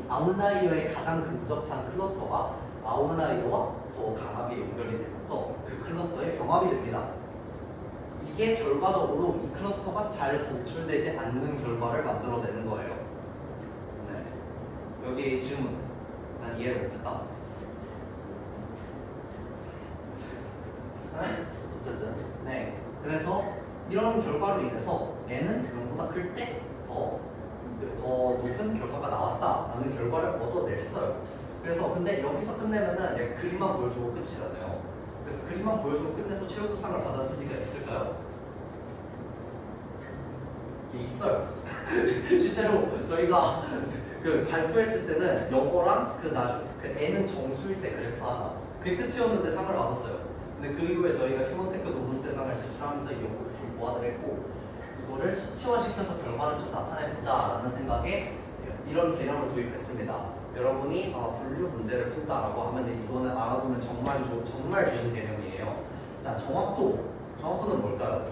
아웃라이어의 가장 근접한 클러스터가 아웃라이어와 더 강하게 연결이 되면서 그 클러스터의 병합이 됩니다. 이게 결과적으로 이 클러스터가 잘 검출되지 않는 결과를 만들어내는 거예요. 네. 여기 질문. 난 이해를 못했다. 어쨌든 네. 그래서 이런 결과로 인해서 n은 0보다 클 때 더 높은 결과가 나왔다라는 결과를 얻어냈어요. 그래서 근데 여기서 끝내면은 내가 그림만 보여주고 끝이잖아요. 그래서 그림만 보여주고 끝내서 최우수상을 받았을 리가 있을까요? 있어요. 실제로 저희가 그 발표했을 때는 영어랑 그 n은 정수일 때 그래프 하나 그게 끝이었는데 상을 받았어요. 근데 그 이후에 저희가 휴먼테크 논문제상을 제출하면서 이 연구를 좀 보완을 했고 이거를 수치화시켜서 결과를 좀 나타내보자라는 생각에 이런 개념을 도입했습니다. 여러분이 분류 문제를 푼다라고 하면 이거는 알아두면 정말 좋은 개념이에요. 자, 정확도는 뭘까요?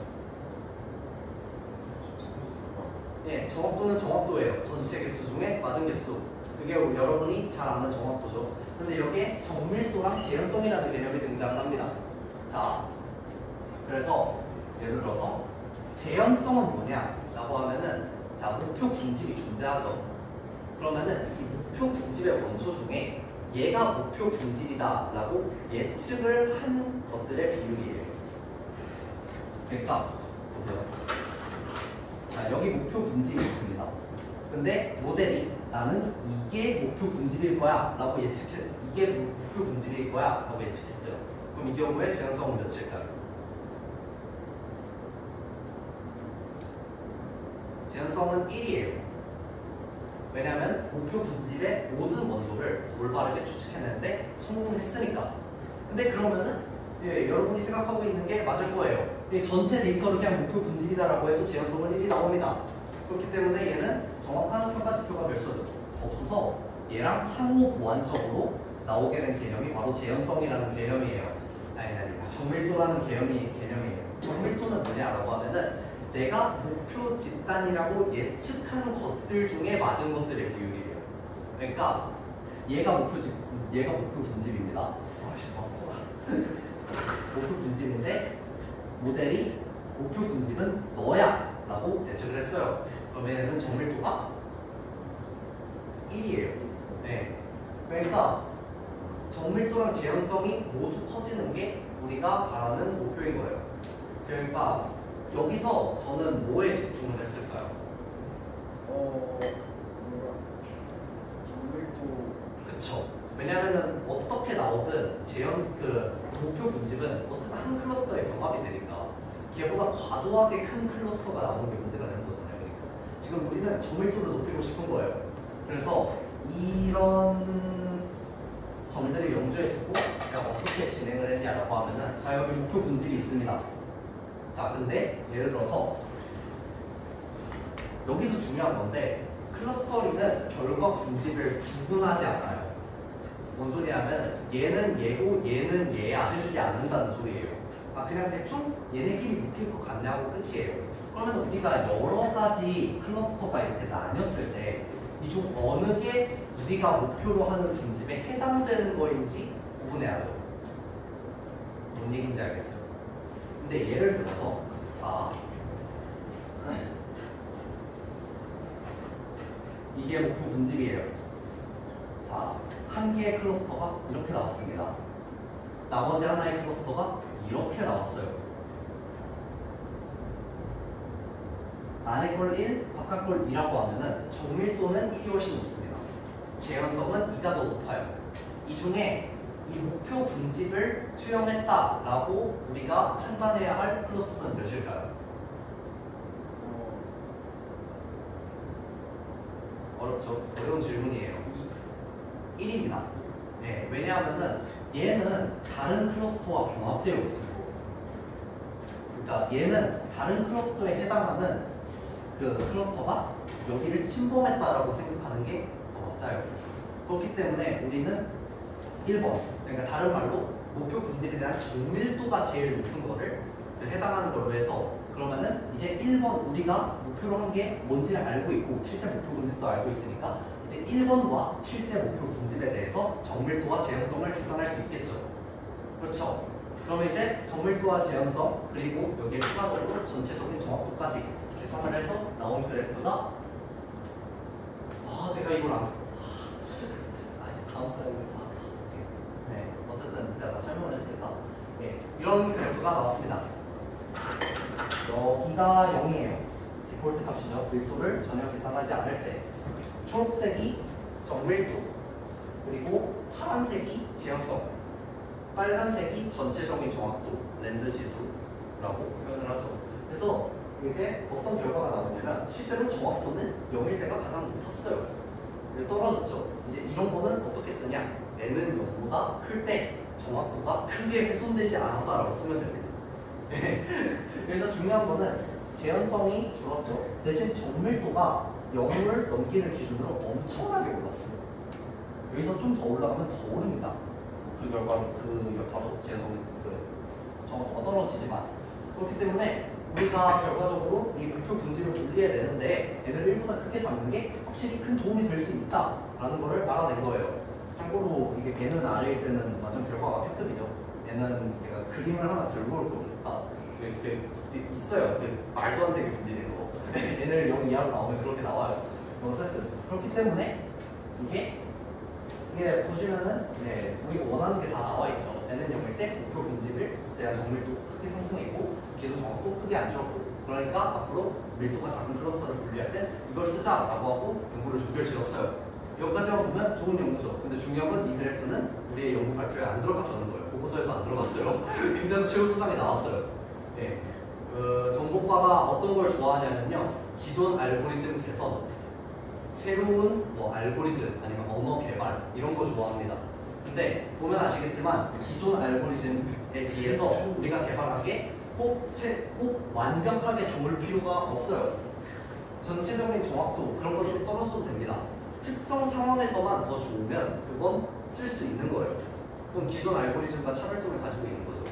예, 정확도는 정확도예요. 전체 개수 중에 맞은 개수. 그게 여러분이 잘 아는 정확도죠. 근데 여기에 정밀도랑 재현성이라는 개념이 등장합니다. 자, 그래서 예를 들어서 재현성은 뭐냐라고 하면은 자, 목표 군집이 존재하죠. 그러면은 이 목표 군집의 원소 중에 얘가 목표 군집이다라고 예측을 한 것들의 비율이에요. 그러니까 보세요. 자, 여기 목표 군집이 있습니다. 근데 모델이 나는 이게 목표 군집일 거야 라고 이게 목표 군집일 거야 라고 예측했어요. 그럼 이 경우에 재현성은 몇일까요? 재현성은 1이에요. 왜냐하면 목표 군집의 모든 원소를 올바르게 추측해내는데 성공했으니까. 근데 그러면은 여러분이 생각하고 있는 게 맞을 거예요. 전체 데이터를 그냥 목표 군집이다라고 해도 재현성은 1이 나옵니다. 그렇기 때문에 얘는 정확한 평가지표가 될 수 없어서 얘랑 상호 보완적으로 나오게 된 개념이 바로 재현성이라는 개념이에요. 아니 정밀도라는 개념이에요. 정밀도는 뭐냐라고 하면은 내가 목표 집단이라고 예측한 것들 중에 맞은 것들의 비율이에요. 그러니까 얘가 목표 군집입니다. 아씨 막코다. 목표 군집인데 모델이 목표 군집은 너야 라고 예측을 했어요. 그러면 얘는 정밀도가 1이에요. 네. 그러니까 정밀도랑 재현성이 모두 커지는 게 우리가 바라는 목표인 거예요. 그러니까 여기서 저는 뭐에 집중을 했을까요? 그쵸. 왜냐면은 어떻게 나오든 목표 분집은 어쨌든 한 클러스터에 병합이 되니까 걔보다 과도하게 큰 클러스터가 나오는 게 문제가 되는 거잖아요. 그러니까 지금 우리는 정밀도를 높이고 싶은 거예요. 그래서 이런 점들을 염두에 두고 내가 어떻게 진행을 했냐라고 하면은 자, 여기 목표 분집이 있습니다. 자, 근데 예를 들어서 여기서 중요한 건데 클러스터링은 결과 분집을 구분하지 않아요. 뭔 소리냐면 얘는 얘고 얘는 얘야 해주지 않는다는 소리예요. 아, 그냥 대충 얘네끼리 묶일 것 같냐고 끝이에요. 그러면 우리가 여러 가지 클러스터가 이렇게 나뉘었을 때 이 중 어느 게 우리가 목표로 하는 분집에 해당되는 거인지 구분해야죠. 뭔 얘기인지 알겠어요? 근데 예를 들어서 자, 이게 목표 분집이에요. 자, 한 개의 클러스터가 이렇게 나왔습니다. 나머지 하나의 클러스터가 이렇게 나왔어요. 안에 걸 1, 바깥 걸 2라고 하면은 정밀도는 1이 훨씬 높습니다. 재현성은 2가 더 높아요. 이 중에 이 목표 분집을 투영했다라고 우리가 판단해야 할 클러스터는 몇일까요? 어렵죠? 어려운 질문이에요. 1입니다. 네, 왜냐하면은 얘는 다른 클러스터와 병합되어 있습니다. 그러니까 얘는 다른 클러스터에 해당하는 그 클러스터가 여기를 침범했다라고 생각하는 게 더 맞아요. 그렇기 때문에 우리는 1번, 그러니까 다른 말로 목표 분집에 대한 정밀도가 제일 높은 거를 해당하는 걸로 해서 그러면은 이제 1번 우리가 목표로 한 게 뭔지를 알고 있고 실제 목표 분집도 알고 있으니까 이제 1번과 실제 목표 분집에 대해서 정밀도와 재현성을 계산할 수 있겠죠. 그렇죠? 그러면 이제 정밀도와 재현성 그리고 여기에 추가적으로 전체적인 정확도까지 계산을 해서 나온 그래프가 내가 이걸 안 다음 슬라이드다. 네, 어쨌든 제가 설명을 했으니까 네, 이런 그래프가 나왔습니다. 여기가 0이에요. 디폴트 값이죠. 밀도를 전혀 계산하지 않을 때 초록색이 정밀도 그리고 파란색이 재현성 빨간색이 전체적인 정확도 랜드 지수라고 표현을 하죠. 그래서 이게 어떤 결과가 나오냐면 실제로 정확도는 0일 때가 가장 높았어요. 떨어졌죠. 이제 이런 거는 어떻게 쓰냐? n은 0보다 클 때 정확도가 크게 훼손되지 않았다라고 쓰면 됩니다. 그래서 중요한 거는 재현성이 줄었죠. 대신 정밀도가 0을 넘기는 기준으로 엄청나게 올랐어요. 여기서 좀 더 올라가면 더 오릅니다. 그 결과는 그 여파도 재현성이 정확도가 떨어지지만 그렇기 때문에 우리가 결과적으로 이 목표 분집을 분리해야 되는데 얘를 1보다 크게 잡는 게 확실히 큰 도움이 될 수 있다라는 거를 알아낸 거예요. 참고로 이게 n은 아래일 때는 완전 결과가 패급이죠. 얘는 내가 그림을 하나 들고 올 겁니다. 이렇게 있어요. 말도 안 되게 분리된 거. n을 0 이하로 나오면 그렇게 나와요. 어쨌든 그렇기 때문에 이게 보시면은 우리가 원하는 게 다 나와 있죠. n은 0일 때 목표 분집을 대한 정밀도 크게 상승했고 기존 정확도 크게 안 줄었고 그러니까 앞으로 밀도가 작은 클러스터를 분리할 때 이걸 쓰자라고 하고 연구를 조결 지었어요. 여기까지만 보면 좋은 연구죠. 근데 중요한 건 이 그래프는 우리의 연구 발표에 안 들어갔다는 거예요. 보고서에도 안 들어갔어요. 근데도 최우수상에 나왔어요. 네. 정보과가 어떤 걸 좋아하냐면요. 기존 알고리즘 개선, 새로운 알고리즘 아니면 언어 개발 이런 거 좋아합니다. 근데 보면 아시겠지만 기존 알고리즘에 비해서 우리가 개발한 게 꼭 완벽하게 좋을 필요가 없어요. 전체적인 정확도 그런 건 좀 떨어져도 됩니다. 특정 상황에서만 더 좋으면 그건 쓸 수 있는 거예요. 그럼 기존 알고리즘과 차별점을 가지고 있는 거죠.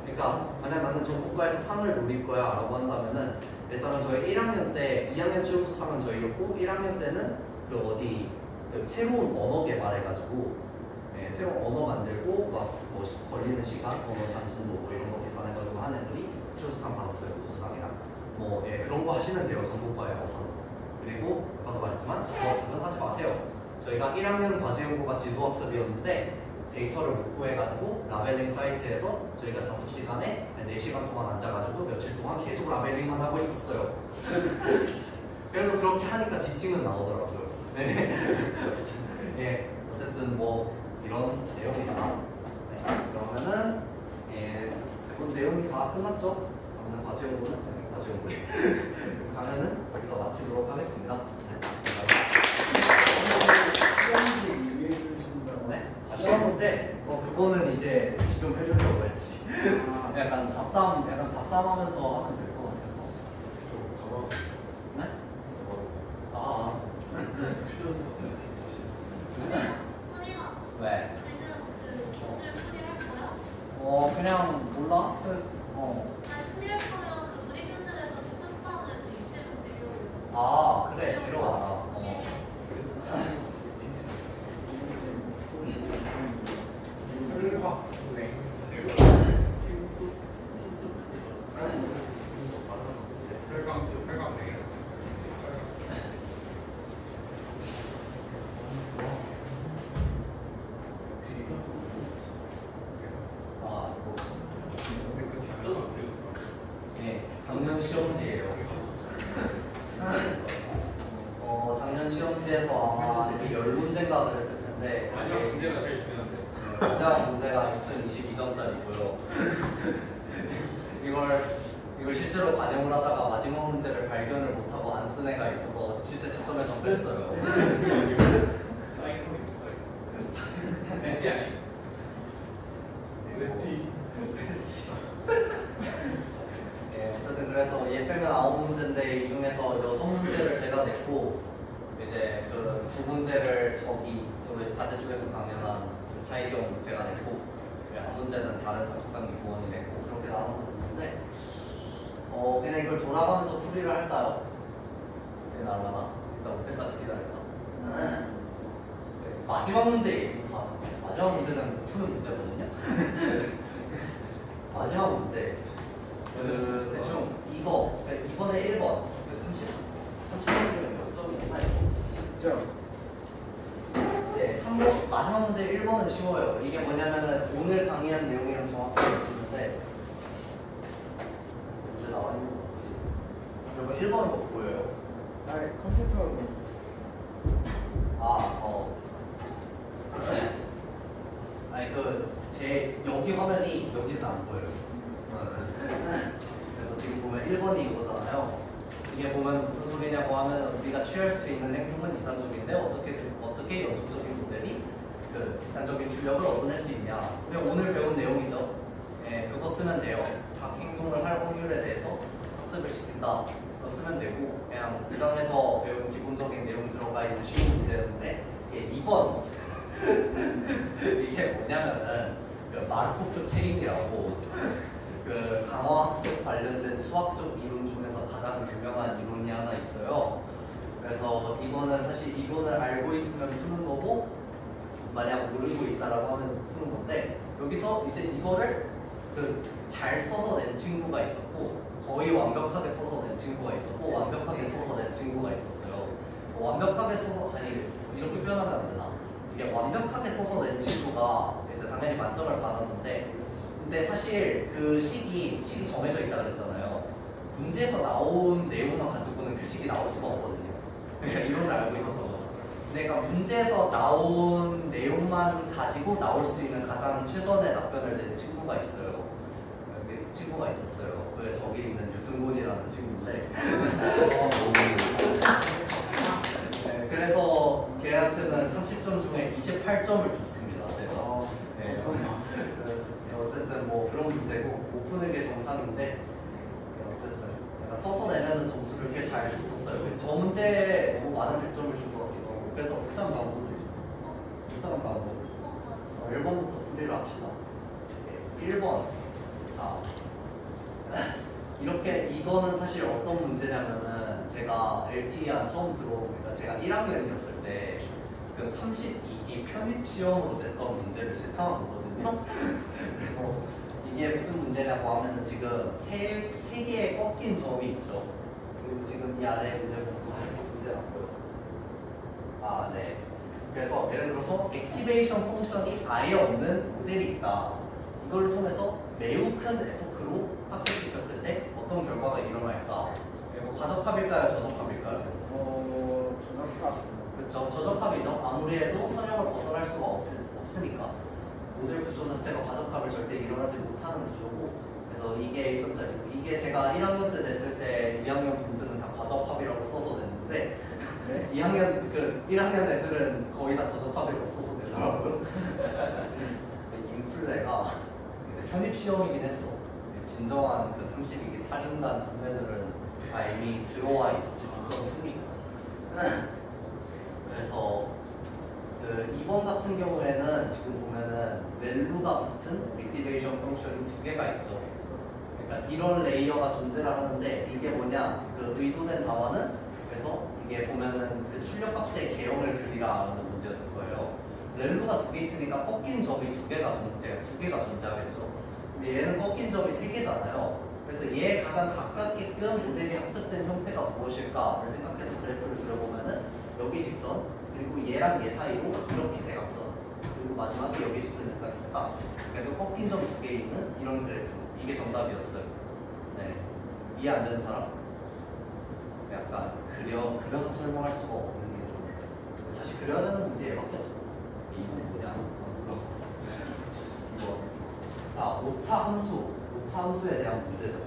그러니까 만약 나는 정보과에서 상을 노릴 거야 라고 한다면은 일단은 저희 1학년 때 2학년 최우수상은 저희였고 1학년 때는 새로운 언어 개발해가지고 새로운 언어 만들고 걸리는 시간, 언어 단순도 이런 거 계산해가지고 한 애들이 최우수상 받았어요. 우수상이랑 그런 거 하시면 돼요. 정보과에 와서. 그리고 아까도 말했지만 지도학습은 하지 마세요. 저희가 1학년 과제연구가 지도학습이었는데 데이터를 못 구해가지고 라벨링 사이트에서 저희가 자습 시간에 4시간 동안 앉아가지고 며칠 동안 계속 라벨링만 하고 있었어요. 그래도 그렇게 하니까 디팅은 나오더라고요. 네. 어쨌든 뭐 이런 내용이다. 네, 그러면은 대본 내용이 다 끝났죠? 그러면 과제 연구는 과제 연구 강연은 여기서 마치도록 하겠습니다. 시험지 유의해 주신다고. 네? 시험 문제? 그거는 이제 지금 해주려고 했지. 약간 잡담하면서 하면 될 것 같아서. 저거 네? 아. 왜? 그냥 몰라? 그래, 데려와라. 설박 설강 내게 네, 작년 시험지예요. 작년 시험지에서 아마 이렇게 10문제인가 그랬을 텐데 마지막 문제가 제일 중요한데 마지막 문제가 2022점짜리고요. 이걸 실제로 반영을 하다가 마지막 문제를 발견을 못하고 안 쓴 애가 있어서 실제 채점에서 뺐어요. 멘티 아니? 멘티 네, 어쨌든 그래서 얘 빼면 9문제인데 이 중에서 6문제를 제가 냈고 이제 그 2문제를 저기 반대쪽에서 강연한 차이경 제가 냈고 한 문제는 다른 삽시상기 부원이 냈고 그렇게 나눠서 냈는데 그냥 이걸 돌아가면서 풀이를 할까요? 왜 날라나? 일단 올 때까지 기다릴까? 네, 마지막 문제 얘기부터 하자. 마지막 문제는 푸는 문제거든요. 마지막 문제 대충 이번에 1번 30번 중에 몇 점이 있나요? 10점. 네, 3번 마지막 문제 1번은 쉬워요. 이게 뭐냐면은 오늘 강의한 내용이랑 정확하게 맞추는데 문제 나와 있는 거 같지? 여러분 1번은 뭐 보여요? 컴퓨터로. 아니 여기 화면이 여기서 안 보여요. 그래서 지금 보면 1번이 이거잖아요. 이게 보면 무슨 소리냐고 하면 우리가 취할 수 있는 행동은 이산적인데 어떻게 연속적인 모델이 그 이산적인 출력을 얻어낼 수 있냐. 우리가 오늘 배운 내용이죠. 그거 쓰면 돼요. 각 행동을 할 확률에 대해서 학습을 시킨다. 그거 쓰면 되고 그냥 그 강에서 배운 기본적인 내용 들어가 있는 쉬운 문제였는데 이게 2번 이게 뭐냐면은 그 마르코프 체인이라고 그 강화 학습 관련된 수학적 이론 중에서 가장 유명한 이론이 하나 있어요. 그래서 이거는 사실 이론을 알고 있으면 푸는 거고 만약 모르고 있다라고 하면 푸는 건데 여기서 이제 이거를 잘 써서 낸 친구가 있었고 거의 완벽하게 써서 낸 친구가 있었고 완벽하게 써서 낸 친구가 있었어요. 완벽하게 써서 이렇게 표현하면 안 되나? 이게 완벽하게 써서 낸 친구가 이제 당연히 만점을 받았는데 근데 사실 그 식이 정해져 있다 그랬잖아요. 문제에서 나온 내용만 가지고는 그 식이 나올 수가 없거든요. 그러니까 이론을 알고 있었던 거죠. 그러니까 문제에서 나온 내용만 가지고 나올 수 있는 가장 최선의 답변을 낸 친구가 있어요. 그 친구가 있었어요. 그 저기 있는 유승곤이라는 친구인데 네, 그래서 걔한테는 30점 중에 28점을 줬습니다. 제가. 네, 어쨌든 뭐 그런 문제고 못 푸는 게 정상인데 네, 어쨌든 약간 써서 내면은 점수를 꽤 잘 줬었어요. 저 문제 너무 많은 100점을 준 것 같기도 하고 그래서 부산 가보세요 부산 가보세요 1번부터 풀이를 합시다. 네, 1번 자 이거는 사실 어떤 문제냐면은 제가 LTE안 처음 들어오니까 제가 1학년이었을 때 그 32기 편입 시험으로 냈던 문제를 재탕한 거거든요. 그래서 이게 무슨 문제냐고 하면은 지금 세 개의 꺾인 점이 있죠. 그리고 지금 이 아래 문제 보면 문제 나고요. 네. 그래서 예를 들어서 액티베이션 펑션이 아예 없는 모델이 있다. 이걸 통해서 매우 큰 에포크로 학습시켰을 때 어떤 결과가 일어날까? 이거 과적합일까요? 저적합일까요? 전압합. 그렇죠. 저적합이죠. 아무리 해도 선형을 벗어날 수가 없으니까. 모델 구조 자체가 과적합을 절대 일어나지 못하는 구조고, 그래서 이게 1점짜리고, 이게 제가 1학년 때 냈을 때 2학년 분들은 다 과적합이라고 써서 냈는데, 네? 1학년 애들은 거의 다 저적합이라고 써서 내더라고요. 인플레가 편입 시험이긴 했어. 진정한 그 32기 탈인간 선배들은 다 이미 들어와 있으니까. 그래서 그 2번 같은 경우에는 지금 보면은 렐루가 붙은 액티베이션 펑션이 두 개가 있죠. 그러니까 이런 레이어가 존재를 하는데 이게 뭐냐? 그 의도된 답안은 그래서 이게 보면은 그 출력값의 개형을 그리라라는 문제였을 거예요. 렐루가 두 개 있으니까 꺾인 점이 두 개가 존재하겠죠. 근데 얘는 꺾인 점이 세 개잖아요. 그래서 얘에 가장 가깝게끔 모델이 학습된 형태가 무엇일까를 생각해서 그래프를 그려보면은 여기 직선, 그리고 얘랑 얘 사이로 이렇게 대각선, 그리고 마지막에 여기 직선이 있다. 그래서 꺾인 점 두 개 있는 이런 그래프. 이게 정답이었어요. 네. 이해 안 되는 사람? 약간 그려서 설명할 수가 없는 게 좀. 사실 그려야 되는 문제 얘밖에 없어. 이건 뭐냐? 이거. 자, 오차 함수에 대한 문제죠.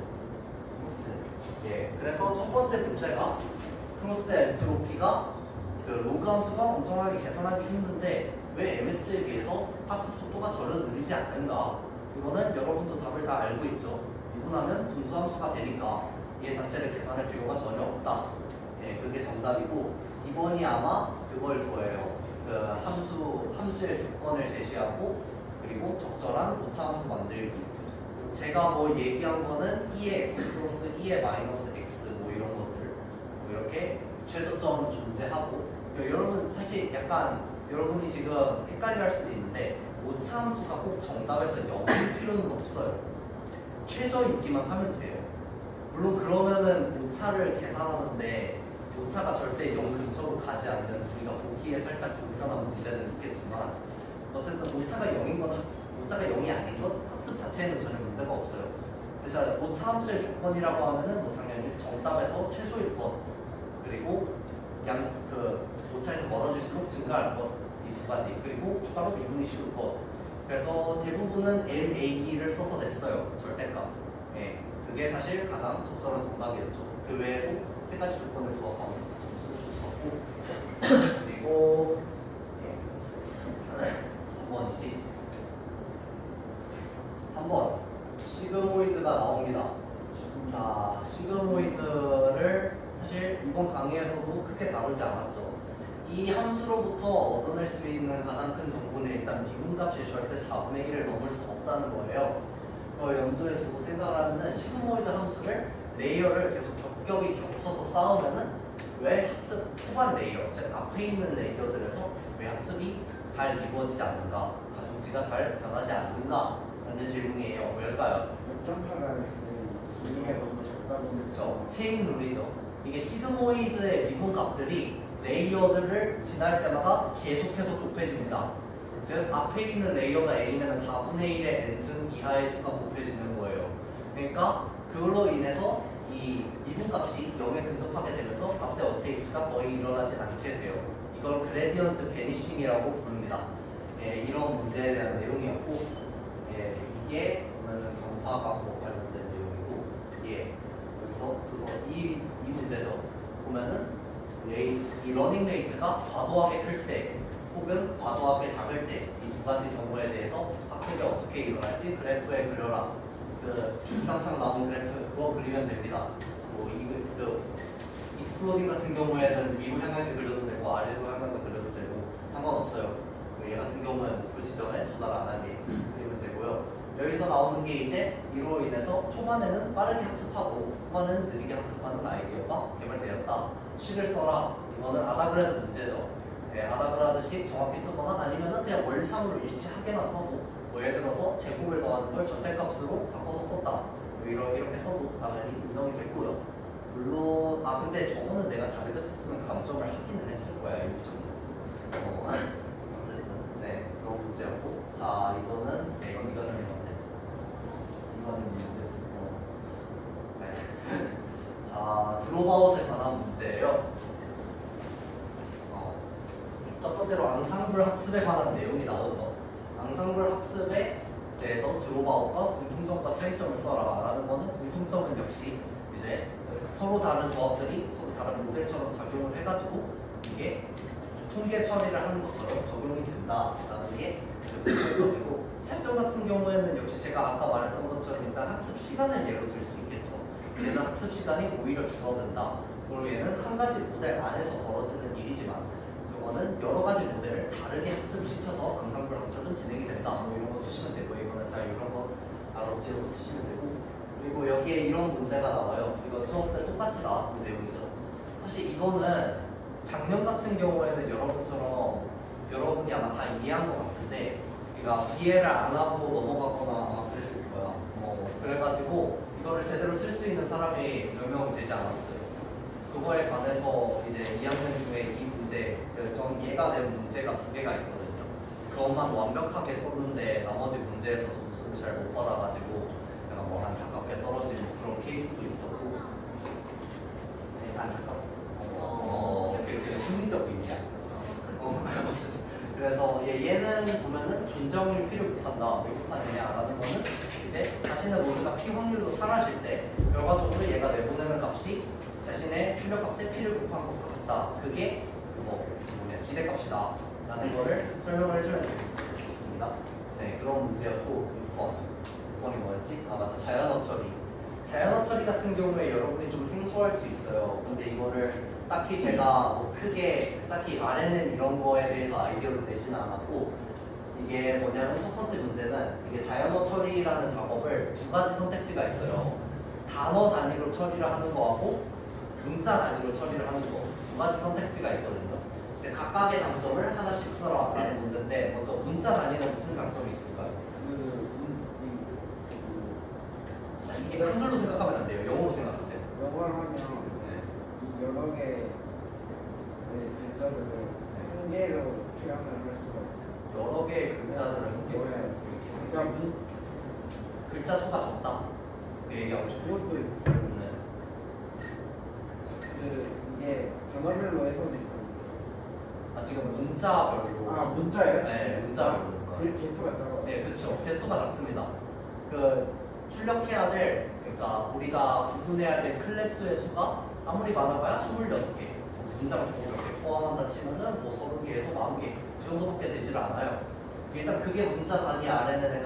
예. 그래서 첫 번째 문제가 크로스 엔트로피가 그 로그 함수가 엄청나게 계산하기 힘든데 왜 MS에 비해서 학습 속도가 전혀 느리지 않는가? 이거는 여러분도 답을 다 알고 있죠. 미분하면 분수 함수가 되니까 얘 자체를 계산할 필요가 전혀 없다. 예, 그게 정답이고 2번이 아마 그거일 거예요. 그 함수의 조건을 제시하고 그리고 적절한 오차 함수 만들기. 제가 뭐 얘기한 거는 2의 x 플러스 2의 마이너스 x 뭐 이런 것들 뭐 이렇게 최저점 존재하고 여러분 사실 약간 여러분이 지금 헷갈려 할 수도 있는데 오차 함수가 꼭 정답에서 0일 필요는 없어요. 최저이기만 하면 돼요. 물론 그러면은 오차를 계산하는데 오차가 절대 0 근처로 가지 않는 우리가 보기에 살짝 불편한 문제는 있겠지만 어쨌든 오차가 0인 건 오차가 0이 아닌 건 학습 자체에는 전혀 문제가 없어요. 그래서 오차 함수의 조건이라고 하면은 뭐 당연히 정답에서 최소일 것 그리고 오차에서 멀어질수록 증가할 것 이 두 가지 그리고 추가로 미분이 쉬울 것 그래서 대부분은 MAE를 써서 냈어요. 절대값. 예, 그게 사실 가장 적절한 정답이었죠. 그 외에도 세 가지 조건을 부합하면 점수를 줬었고 그리고 3번이지 3번 시그모이드가 나옵니다. 자, 시그모이드를 사실 이번 강의에서도 크게 다루지 않았죠. 이 함수로부터 얻어낼 수 있는 가장 큰 정보는 일단 미분값이 절대 4분의 1을 넘을 수 없다는 거예요. 그걸 염두에 두고 생각을 하면은 시그모이드 함수를 레이어를 계속 겹겹이 겹쳐서 쌓으면은 왜 학습 초반 레이어, 즉 앞에 있는 레이어들에서 왜 학습이 잘 이루어지지 않는가, 가중치가 잘 변하지 않는가 라는 질문이에요. 왜일까요? 점파가 길이가 너무 적다 보니까 그렇죠. 체인 룰이죠. 이게 시그모이드의 미분값들이 레이어들을 지날 때마다 계속해서 곱해집니다. 즉 앞에 있는 레이어가 n이면 4분의 1의 n승 이하의 수가 곱해지는 거예요. 그러니까 그걸로 인해서 이 미분값이 0에 근접하게 되면서 값의 업데이트가 거의 일어나지 않게 돼요. 이걸 그레디언트 베니싱이라고 부릅니다. 예, 이런 문제에 대한 내용이었고 예, 이게 보면은 경사하고 관련된 내용이고 예, 여기서 이 문제죠. 보면은 이 러닝 레이트가 과도하게 클 때 혹은 과도하게 작을 때 이 두 가지 경우에 대해서 학습이 어떻게 일어날지 그래프에 그려라. 그 항상 나오는 그래프 그거 그리면 됩니다. 뭐 익스플로딩 같은 경우에는 위로 향하게 그려도 되고 아래로 향하게 그려도 되고 상관없어요. 얘 같은 경우는 목표 지점에 조달 안 하게 그리면 되고요. 여기서 나오는 게 이제 이로 인해서 초반에는 빠르게 학습하고 후반에는 느리게 학습하는 아이디어가 개발되었다. 식을 써라. 이거는 아다그라드 문제죠. 네, 아다그라드식 정확히 쓰거나 아니면은 그냥 원상으로 일치하게만 써도 뭐 예를 들어서 제곱을 더하는 걸 절대값으로 바꿔서 썼다. 뭐 이렇게 써도 당연히 인정이 됐고요. 물론 근데 저거는 내가 다르게 썼으면 감점을 하기는 했을 거야. 이 부분은. 어쨌든 네 그런 문제였고 자 이거는 이건 네가 설명해. 이거는 문제고 네. 자 드롭아웃에 관한 문제예요. 번째로 앙상블 학습에 관한 내용이 나오죠. 앙상블 학습에 대해서 드롭아웃과 공통점과 차이점을 써라 라는 거는 공통점은 역시 이제 서로 다른 조합들이 서로 다른 모델처럼 작용을 해가지고 이게 통계 처리를 하는 것처럼 적용이 된다라는 게 공통점이고, 차이점 같은 경우에는 역시 제가 아까 말했던 것처럼 일단 학습 시간을 예로 들 수 있겠죠. 얘는 학습 시간이 오히려 줄어든다. 그리고 얘는 한 가지 모델 안에서 벌어지는 일이지만 이거는 여러 가지 모델을 다르게 학습시켜서 앙상블 학습은 진행이 된다. 뭐 이런 거 쓰시면 되고, 이거는 잘 이런 거 알아서 지어서 쓰시면 되고, 그리고 여기에 이런 문제가 나와요. 이거 수업 때 똑같이 나왔던 내용이죠. 사실 이거는 작년 같은 경우에는 여러분이 아마 다 이해한 것 같은데, 그러니까 이해를 안 하고 넘어가거나 아마 그랬을 거야. 그래가지고 이거를 제대로 쓸 수 있는 사람이 몇 명 되지 않았어요. 그거에 관해서 이제 2학년 중에 이 문제, 전 얘가 낸 문제가 2개가 있거든요. 그것만 완벽하게 썼는데 나머지 문제에서 점수를 잘 못 받아가지고 그냥 뭐 안타깝게 떨어지는 그런 케이스도 있었고, 네, 안타깝고 그 심리적 의미야. 그래서 얘는 보면은 준정률 P를 곱한다. 왜 곱하느냐라는 거는 이제 자신의 모드가 P 확률로 사라질 때 결과적으로 얘가 내보내는 값이 자신의 출력값의 P를 곱한 것과 같다. 그게 기대값이다 라는 거를 설명을 해주면 됐었습니다. 네, 그런 문제였고, 6번이 뭐였지? 아 맞다, 자연어 처리. 자연어 처리 같은 경우에 여러분이 좀 생소할 수 있어요. 근데 이거를 딱히 제가 뭐 크게 딱히 RNN 이런 거에 대해서 아이디어를 내지는 않았고, 이게 뭐냐면 첫 번째 문제는 이게 자연어 처리라는 작업을 2가지 선택지가 있어요. 단어 단위로 처리를 하는 거하고 문자 단위로 처리를 하는 거, 2가지 선택지가 있거든요. 이제 각각의 장점을 하나씩 써라 라는 문제인데, 먼저 문자 단위는 무슨 장점이 있을까요? 이게 한글로 생각하면 안 돼요. 영어로 생각하세요. 영어를 하면 이 여러 개의 글자들을 한 개로 표현을 할 수가 있어요. 여러 개의 글자들을 한 개로 그러니까 글자 수가 적다. 그 얘기하고 싶어요. 그것도 있고, 네. 이게 단어별로 해석이 있거든요. 아 지금 문자별로. 아 문자예요? 네, 문자별로. 그 개수가 작아. 네, 그렇죠. 개수가 작습니다. 그 출력해야 될, 그러니까 우리가 구분해야 될 클래스의 수가 아무리 많아봐야 26개. 문장 2개 포함한다 치면은 뭐 30개에서 40개 그 정도밖에 되질 않아요. 일단 그게 문자 단위 RNN의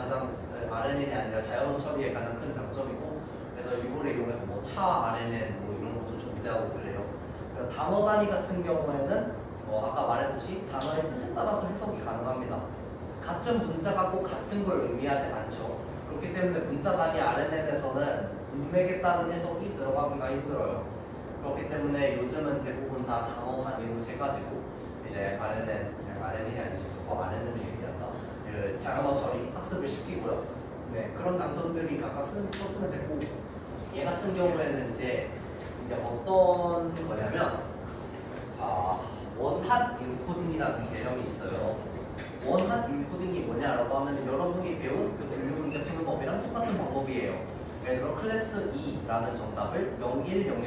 RNN이 아니라 자연어 처리의 가장 큰 장점이고, 그래서 이거를 이용해서 뭐 차 RNN 뭐 이런 것도 존재하고 그래요. 그래서 단어 단위 같은 경우에는 아까 말했듯이 단어의 뜻에 따라서 해석이 가능합니다. 같은 문자가 꼭 같은 걸 의미하지 않죠. 그렇기 때문에 문자 단위 RNN에서는 문맥에 따른 해석이 들어가기가 힘들어요. 그렇기 때문에 요즘은 대부분 다 단어 단위로 해가지고 이제 RNN이 아니지, 저거 RNN을 얘기한다. 그 자연어 처리 학습을 시키고요. 네, 그런 장점들이 각각 썼으면 됐고, 얘 같은 경우에는 이제 어떤 거냐면, 자, 원핫 인코딩이라는 개념이 있어요. 원핫 인코딩이 뭐냐라고 하면 여러분이 배운 그 분류 문제 푸는 법이랑 똑같은 방법이에요. 예를 들어 클래스 2라는 정답을 010000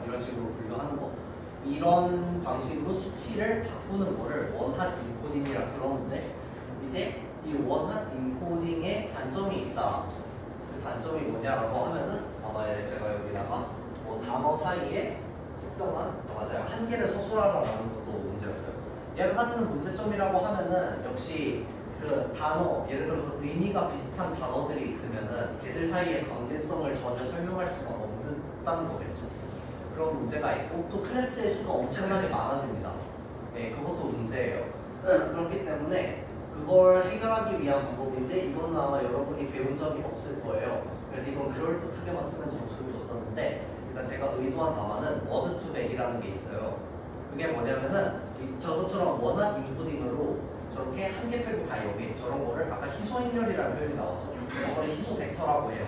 이런 식으로 분류하는 거, 이런 방식으로 수치를 바꾸는 거를 원핫 인코딩이라 그러는데, 이제 이 원핫 인코딩에 단점이 있다. 그 단점이 뭐냐라고 하면은 아마 제가 여기다가 뭐 단어 사이에 특정한, 맞아요, 한계를 서술하라는 것도 문제였어요. 얘가 가지는 문제점이라고 하면은 역시 그 단어, 예를 들어서 의미가 비슷한 단어들이 있으면은 걔들 사이의 관계성을 전혀 설명할 수가 없다는 거겠죠. 그런 문제가 있고, 또 클래스의 수가 엄청나게 많아집니다. 네, 그것도 문제예요. 그렇기 때문에 그걸 해결하기 위한 방법인데, 이거는 아마 여러분이 배운 적이 없을 거예요. 그래서 이건 그럴듯하게만 쓰면 점수를 줬었는데, 일단 제가 의도한 답안은 워드 투 백이라는 게 있어요. 그게 뭐냐면은 저것처럼 원한 인코딩으로 저렇게 한 개 빼고 다 여기 저런 거를 아까 희소행렬이라는 표현이 나왔죠. 저거를 희소 벡터라고 해요.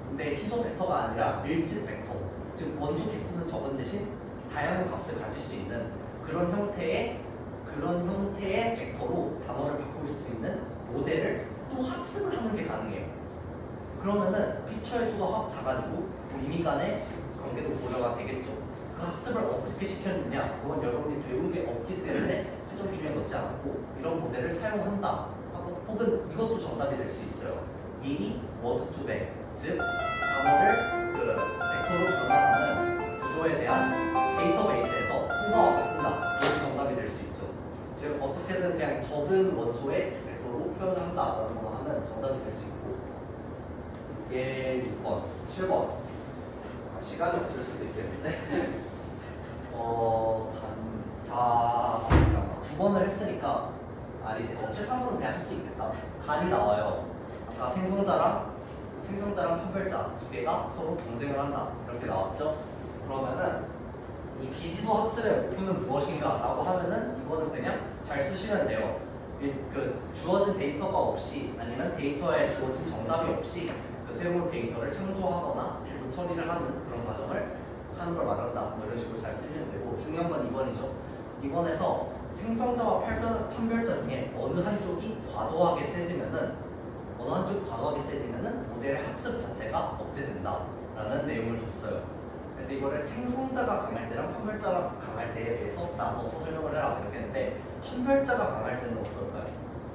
근데 희소 벡터가 아니라 밀집 벡터, 즉 원소 개수는 적은 대신 다양한 값을 가질 수 있는 그런 형태의 벡터로 단어를 바꿀 수 있는 모델을 또 학습을 하는 게 가능해요. 그러면은 피처의 수가 확 작아지고 의미 간의 관계도 고려가 되겠죠. 그 학습을 어떻게 시켰느냐, 그건 여러분이 배운 게 없기 때문에 최종 기준에 넣지 않고 이런 모델을 사용한다 하고, 혹은 이것도 정답이 될 수 있어요. 미리 워드 투 백, 즉 단어를 그 벡터로 변환하는 구조에 대한 데이터베이스에서 뽑아와서 쓴다. 이것도 정답이 될 수 있죠. 즉 어떻게든 그냥 적은 원소의 벡터로 표현을 한다라는 것만 하면 정답이 될 수 있고, 이게 6번, 7번 시간이 없을 수도 있겠는데 자 9번을 했으니까 이제 7, 8번은 그냥 할 수 있겠다. 간이 나와요. 아까 생성자랑 판별자 두 개가 서로 경쟁을 한다 이렇게 나왔죠. 그러면은 이 비지도 학습의 목표는 무엇인가 라고 하면은 이거는 그냥 잘 쓰시면 돼요. 그 주어진 데이터가 없이, 아니면 데이터에 주어진 정답이 없이 그 새로운 데이터를 창조하거나 처리를 하는 그런 과정을 하는 걸 말한다. 뭐 이런 식으로 잘 쓰시면 되고, 중요한 건 2번이죠. 2번에서 생성자와 판별자 중에 어느 한쪽이 과도하게 세지면은 모델의 학습 자체가 억제된다 라는 내용을 줬어요. 그래서 이거를 생성자가 강할 때랑 판별자가 강할 때에 대해서 나눠서 설명을 해라 이렇게 했는데, 판별자가 강할 때는 어떨까요?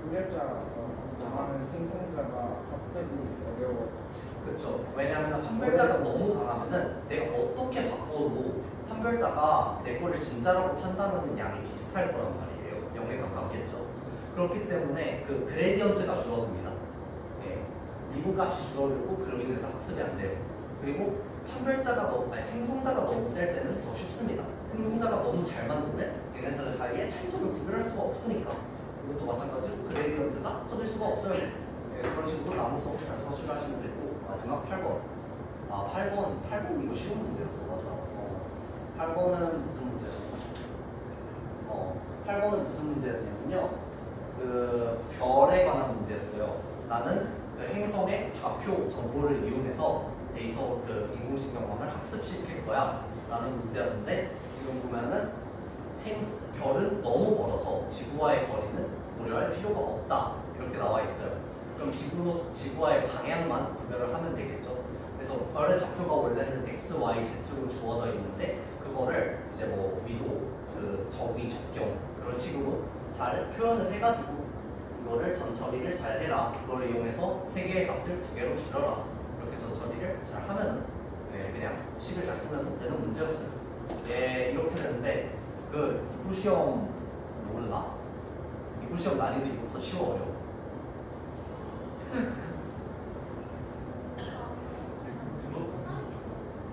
판별자가 강하면 생성자가 학습이 어려워. 그렇죠. 왜냐하면 판별자가 너무 강하면은 내가 어떻게 바꿔도 판별자가 내 거를 진짜라고 판단하는 양이 비슷할 거란 말이에요. 0에 가깝겠죠. 그렇기 때문에 그 그레디언트가 줄어듭니다. 네. 미분 값이 줄어들고 그로 인해서 학습이 안 돼요. 그리고 생성자가 너무 셀 때는 더 쉽습니다. 생성자가 너무 잘 만들면 얘네들 사이에 차이점을 구별할 수가 없으니까. 이것도 마찬가지로 그레디언트가 커질 수가 없어요. 네, 그런 식으로 나눠서 잘 서술을 하시면 되고, 마지막 8번. 8번 이거 쉬운 문제였어. 맞아. 8번은 무슨 문제였어? 8번은 무슨 문제였냐면요. 그 별에 관한 문제였어요. 나는 그 행성의 좌표 정보를 이용해서 데이터 그 인공지능망을 학습시킬 거야 라는 문제였는데, 지금 보면은 별은 너무 멀어서 지구와의 거리는 고려할 필요가 없다 이렇게 나와 있어요. 그럼 지구와의 방향만 구별을 하면 되겠죠. 그래서 별의 좌표가 원래는 x, y, z로 주어져 있는데, 그거를 이제 뭐 위도, 그 적위, 적경 그런 식으로 잘 표현을 해가지고 이거를 전처리를 잘 해라. 그걸 이용해서 세 개의 값을 두 개로 줄여라. 이렇게 전처리를 잘 하면은 그냥 식을 잘 쓰면 되는 문제였어요. 이렇게 되는데, 그 이프 시험 모르나? 이프 시험 난이도 이거부터 쉬워 어려워?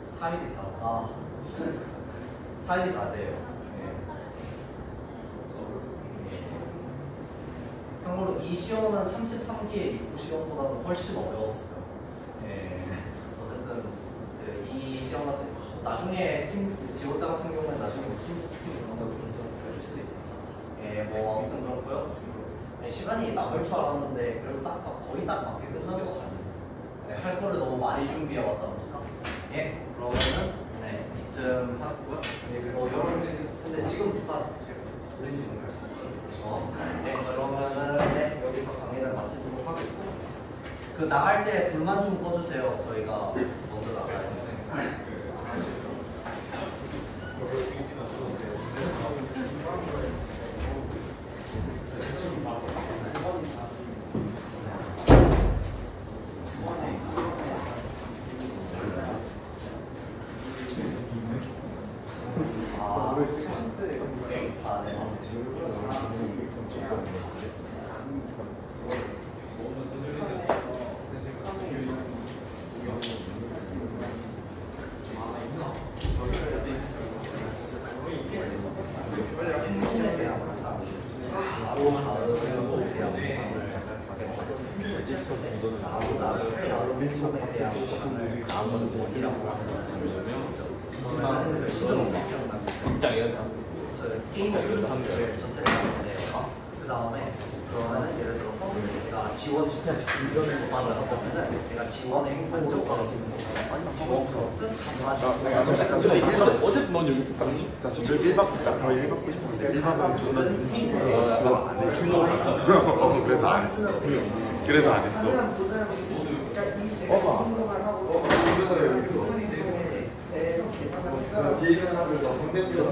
스타일이 다르다. 스타일이 다르대요. 참고로 이 시험은 33기의 이프 시험보다는 훨씬 어려웠어요. 어쨌든 이 시험 같은 나중에 지원자 같은 경우는 나중에 팀 이런 거 해줄 수도 있습니다. 뭐 아무튼 그렇고요. 시간이 남을 줄 알았는데 그래도 거의 딱 맞게 끝난 것 같네요. 할 거를 너무 많이 준비해 왔다 보니까. 그러면은 이쯤 하고요. 여러분 근데 지금부터 우린 지금 갈 수 있죠. 그러면은 여기서 강의를 마치도록 하겠고, 그 나갈 때 불만 좀 꺼주세요. 저희가 먼저 나가야 되는데. 게임을 전체를 하는데요. 그 다음에 그러면은 예를 들어서 내가 지원 주변을 도반을 하면은 내가 지원의 행동으로 걸을 수 있는 거잖아요. 지원 플러스 나 솔직히 1박 어제도 넌 여기 나 솔직히 1박 받고 싶었는데 1박은 존나 눈치 그거 안 했어. 그래서 안 했어. 그러니까 이 행동을 하고 그래서 여기 있어. 계산을 뒤에 있는 사람들 다 선배님들